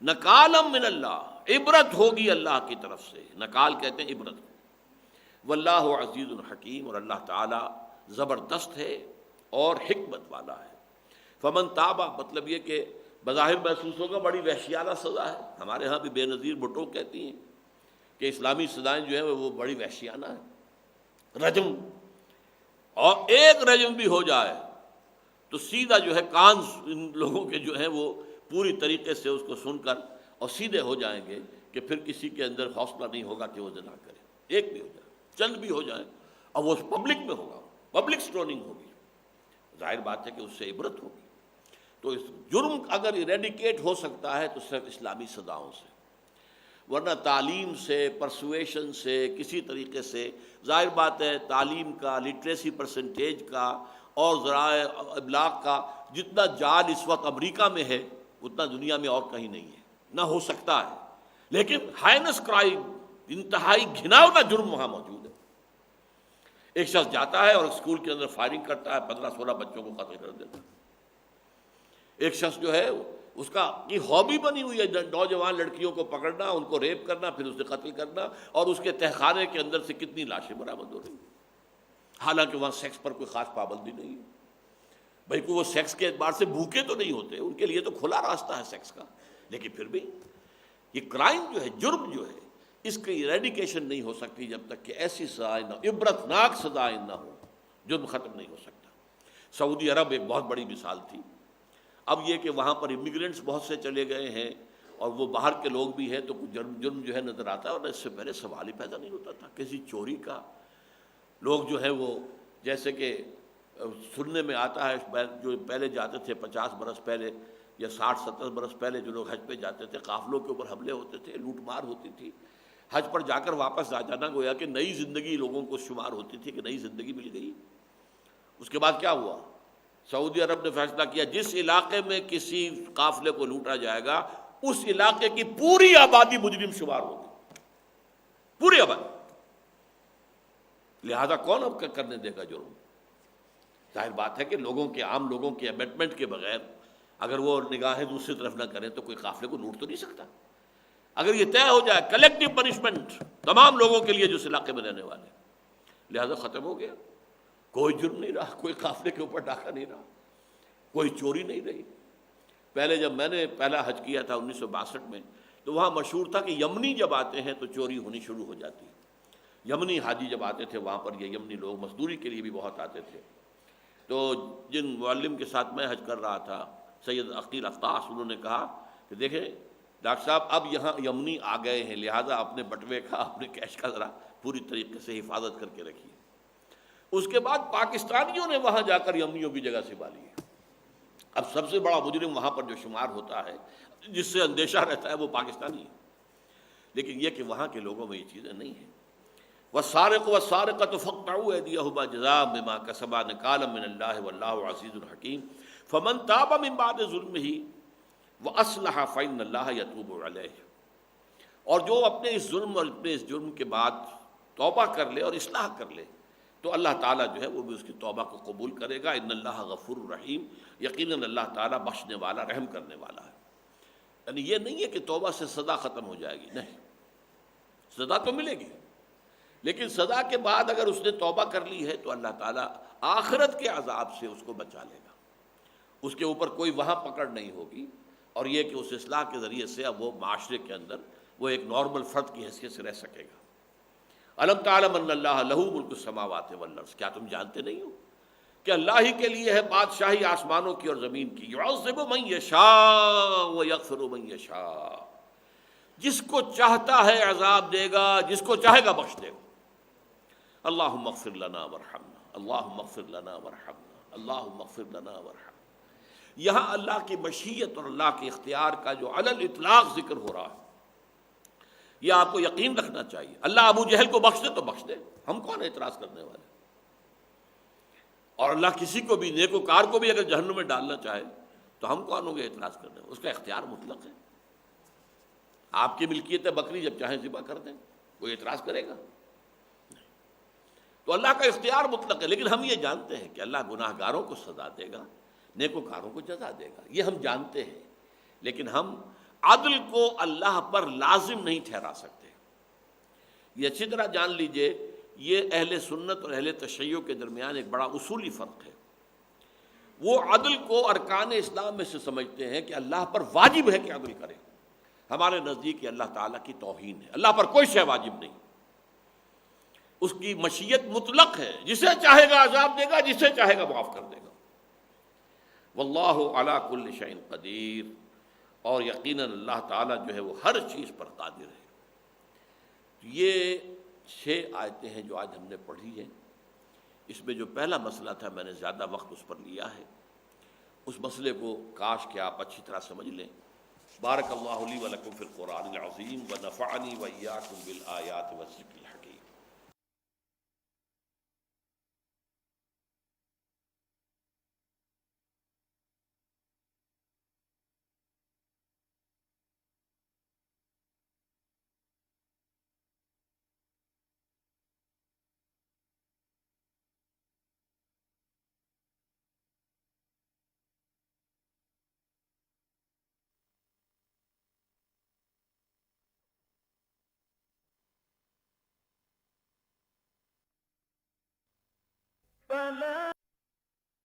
نکالم من اللہ، عبرت ہوگی اللہ کی طرف سے۔ نکال کہتے ہیں عبرت۔ واللہ عزیز الحکیم، اور اللہ تعالی زبردست ہے اور حکمت والا ہے۔ فمن تابا، مطلب یہ کہ بظاہر محسوس ہوگا بڑی وحشیانہ سزا ہے، ہمارے ہاں بھی بے نظیر بھٹو کہتی ہیں کہ اسلامی سزائیں جو ہیں وہ بڑی وحشیانہ ہیں، رجم، اور ایک رجم بھی ہو جائے تو سیدھا جو ہے کان ان لوگوں کے جو ہیں وہ پوری طریقے سے اس کو سن کر اور سیدھے ہو جائیں گے کہ پھر کسی کے اندر حوصلہ نہیں ہوگا کہ وہ زنا کرے۔ ایک بھی ہو جائے، چند بھی ہو جائے، اور وہ پبلک میں ہوگا، پبلک سٹوننگ ہوگی، ظاہر بات ہے کہ اس سے عبرت ہوگی۔ تو اس جرم اگر ایریڈیکیٹ ہو سکتا ہے تو صرف اسلامی سزاؤں سے، ورنہ تعلیم سے، پرسویشن سے، کسی طریقے سے، ظاہر بات ہے تعلیم کا، لٹریسی پرسنٹیج کا اور ذرائع ابلاغ کا جتنا جال اس وقت امریکہ میں ہے اتنا دنیا میں اور کہیں نہیں ہے، نہ ہو سکتا ہے۔ لیکن ہائنس کرائم، انتہائی گھناؤنا جرم وہاں موجود ہے۔ ایک شخص جاتا ہے اور اسکول کے اندر فائرنگ کرتا ہے، 15-16 بچوں کو قتل کر دیتا ہے۔ ایک شخص جو ہے اس کا یہ ہابی بنی ہوئی ہے نوجوان لڑکیوں کو پکڑنا، ان کو ریپ کرنا، پھر اسے قتل کرنا، اور اس کے تہخانے کے اندر سے کتنی لاشیں برآمد ہو رہی ہیں، حالانکہ وہاں سیکس پر کوئی خاص پابندی نہیں ہے۔ بھائی وہ سیکس کے اعتبار سے بھوکے تو نہیں ہوتے، ان کے لیے تو کھلا راستہ ہے سیکس کا، لیکن پھر بھی یہ کرائم جو ہے، جرم جو ہے، اس کی ایریڈیکیشن نہیں ہو سکتی جب تک کہ ایسی سزائیں نہ، عبرتناک سزائیں نہ ہو، جرم ختم نہیں ہو سکتا۔ سعودی عرب ایک بہت بڑی مثال تھی۔ اب یہ کہ وہاں پر امیگرینٹس بہت سے چلے گئے ہیں اور وہ باہر کے لوگ بھی ہیں، تو جرم جو ہے نظر آتا ہے، اور اس سے پہلے سوال ہی پیدا نہیں ہوتا تھا کسی چوری کا۔ لوگ جو ہے وہ جیسے کہ سننے میں آتا ہے جو پہلے جاتے تھے 50 برس پہلے یا 60-70 برس پہلے جو لوگ حج پہ جاتے تھے، قافلوں کے اوپر حملے ہوتے تھے، لوٹ مار ہوتی تھی، حج پر جا کر واپس آ جانا گویا کہ نئی زندگی لوگوں کو شمار ہوتی تھی کہ نئی زندگی مل گئی۔ اس کے بعد کیا ہوا؟ سعودی عرب نے فیصلہ کیا جس علاقے میں کسی قافلے کو لوٹا جائے گا اس علاقے کی پوری آبادی مجرم شمار ہوگی، پوری آبادی۔ لہذا کون اب کرنے دے گا جرم؟ ظاہر بات ہے کہ عام لوگوں کے امٹمنٹ کے بغیر اگر وہ نگاہیں دوسری طرف نہ کریں تو کوئی قافلے کو لوٹ تو نہیں سکتا۔ اگر یہ طے ہو جائے کلیکٹو پنشمنٹ تمام لوگوں کے لیے جو اس علاقے میں رہنے والے، لہذا ختم ہو گیا، کوئی جرم نہیں رہا، کوئی قافلے کے اوپر ڈاکہ نہیں رہا، کوئی چوری نہیں رہی۔ پہلے جب میں نے پہلا حج کیا تھا 1962 میں، تو وہاں مشہور تھا کہ یمنی جب آتے ہیں تو چوری ہونی شروع ہو جاتی ہے۔ یمنی حاجی جب آتے تھے وہاں پر، یہ یمنی لوگ مزدوری کے لیے بھی بہت آتے تھے، تو جن معلم کے ساتھ میں حج کر رہا تھا سید عقیل افتاس، انہوں نے کہا کہ دیکھیں ڈاکٹر صاحب اب یہاں یمنی آ گئے ہیں، لہٰذا اپنے بٹوے کا اپنے کیش کا ذرا پوری طریقے سے حفاظت کر کے رکھیے۔ اس کے بعد پاکستانیوں نے وہاں جا کر یمنیوں کی جگہ سنبھالی ہے۔ اب سب سے بڑا مجرم وہاں پر جو شمار ہوتا ہے، جس سے اندیشہ رہتا ہے، وہ پاکستانی ہے۔ لیکن یہ کہ وہاں کے لوگوں میں یہ چیزیں نہیں ہیں۔ والسارق والسارقة فاقطعوا أيديهما جزاء بما كسبا نكالا من الله والله عزيز حكيم فمن تاب من بعد ظلمه وأصلح فإن الله يتوب عليه۔ اور جو اپنے اس ظلم اور اپنے اس جرم کے بعد توبہ کر لے اور اصلاح کر لے تو اللہ تعالیٰ جو ہے وہ بھی اس کی توبہ کو قبول کرے گا۔ ان اللہ غفور رحیم، یقیناً اللہ تعالیٰ بخشنے والا رحم کرنے والا ہے۔ یعنی یہ نہیں ہے کہ توبہ سے سزا ختم ہو جائے گی، نہیں، سزا تو ملے گی، لیکن سزا کے بعد اگر اس نے توبہ کر لی ہے تو اللہ تعالیٰ آخرت کے عذاب سے اس کو بچا لے گا، اس کے اوپر کوئی وہاں پکڑ نہیں ہوگی، اور یہ کہ اس اصلاح کے ذریعے سے اب وہ معاشرے کے اندر وہ ایک نارمل فرد کی حیثیت سے رہ سکے گا۔ الم تعلم ان اللہ لہ ملک السماوات والارض، کیا تم جانتے نہیں ہو کہ اللہ ہی کے لیے ہے بادشاہی آسمانوں کی اور زمین کی۔ یعذب من یشاء ویغفر من یشاء، جس کو چاہتا ہے عذاب دے گا، جس کو چاہے گا بخش دے گا۔ اللہم اغفر لنا ورحمنا، اللہم اغفر لنا ورحمنا، اللہم اغفر لنا ورحمنا۔ یہاں اللہ کی مشیت اور اللہ کے اختیار کا جو علی الاطلاق ذکر ہو رہا ہے، یہ آپ کو یقین رکھنا چاہیے۔ اللہ ابو جہل کو بخش دے تو بخش دے، ہم کون اعتراض کرنے والے؟ اور اللہ کسی کو بھی، نیک وکار کو بھی اگر جہنم میں ڈالنا چاہے تو ہم کون ہوں گے اعتراض کرنے والے؟ اس کا اختیار مطلق ہے۔ آپ کی ملکیت ہے بکری، جب چاہیں ذبح کر دیں، کوئی اعتراض کرے گا؟ تو اللہ کا اختیار مطلق ہے، لیکن ہم یہ جانتے ہیں کہ اللہ گناہ گاروں کو سزا دے گا، نیکوکاروں کو جزا دے گا، یہ ہم جانتے ہیں، لیکن ہم عدل کو اللہ پر لازم نہیں ٹھہرا سکتے۔ یہ اچھی طرح جان لیجئے، یہ اہل سنت اور اہل تشیع کے درمیان ایک بڑا اصولی فرق ہے۔ وہ عدل کو ارکان اسلام میں سے سمجھتے ہیں کہ اللہ پر واجب ہے کہ عدل کرے، ہمارے نزدیک یہ اللہ تعالیٰ کی توہین ہے۔ اللہ پر کوئی شے واجب نہیں، اس کی مشیت مطلق ہے، جسے چاہے گا عذاب دے گا، جسے چاہے گا معاف کر دے گا۔ واللہ علی کل شیء قدیر، اور یقیناً اللہ تعالیٰ جو ہے وہ ہر چیز پر قادر ہے۔ یہ 6 آیتیں ہیں جو آج ہم نے پڑھی ہیں، اس میں جو پہلا مسئلہ تھا میں نے زیادہ وقت اس پر لیا ہے، اس مسئلے کو کاش کہ آپ اچھی طرح سمجھ لیں۔ بارک اللہ لی و لکم فی القرآن العظیم ونفعنی وإیاکم بالآیات والذکر الحکیم۔ فلا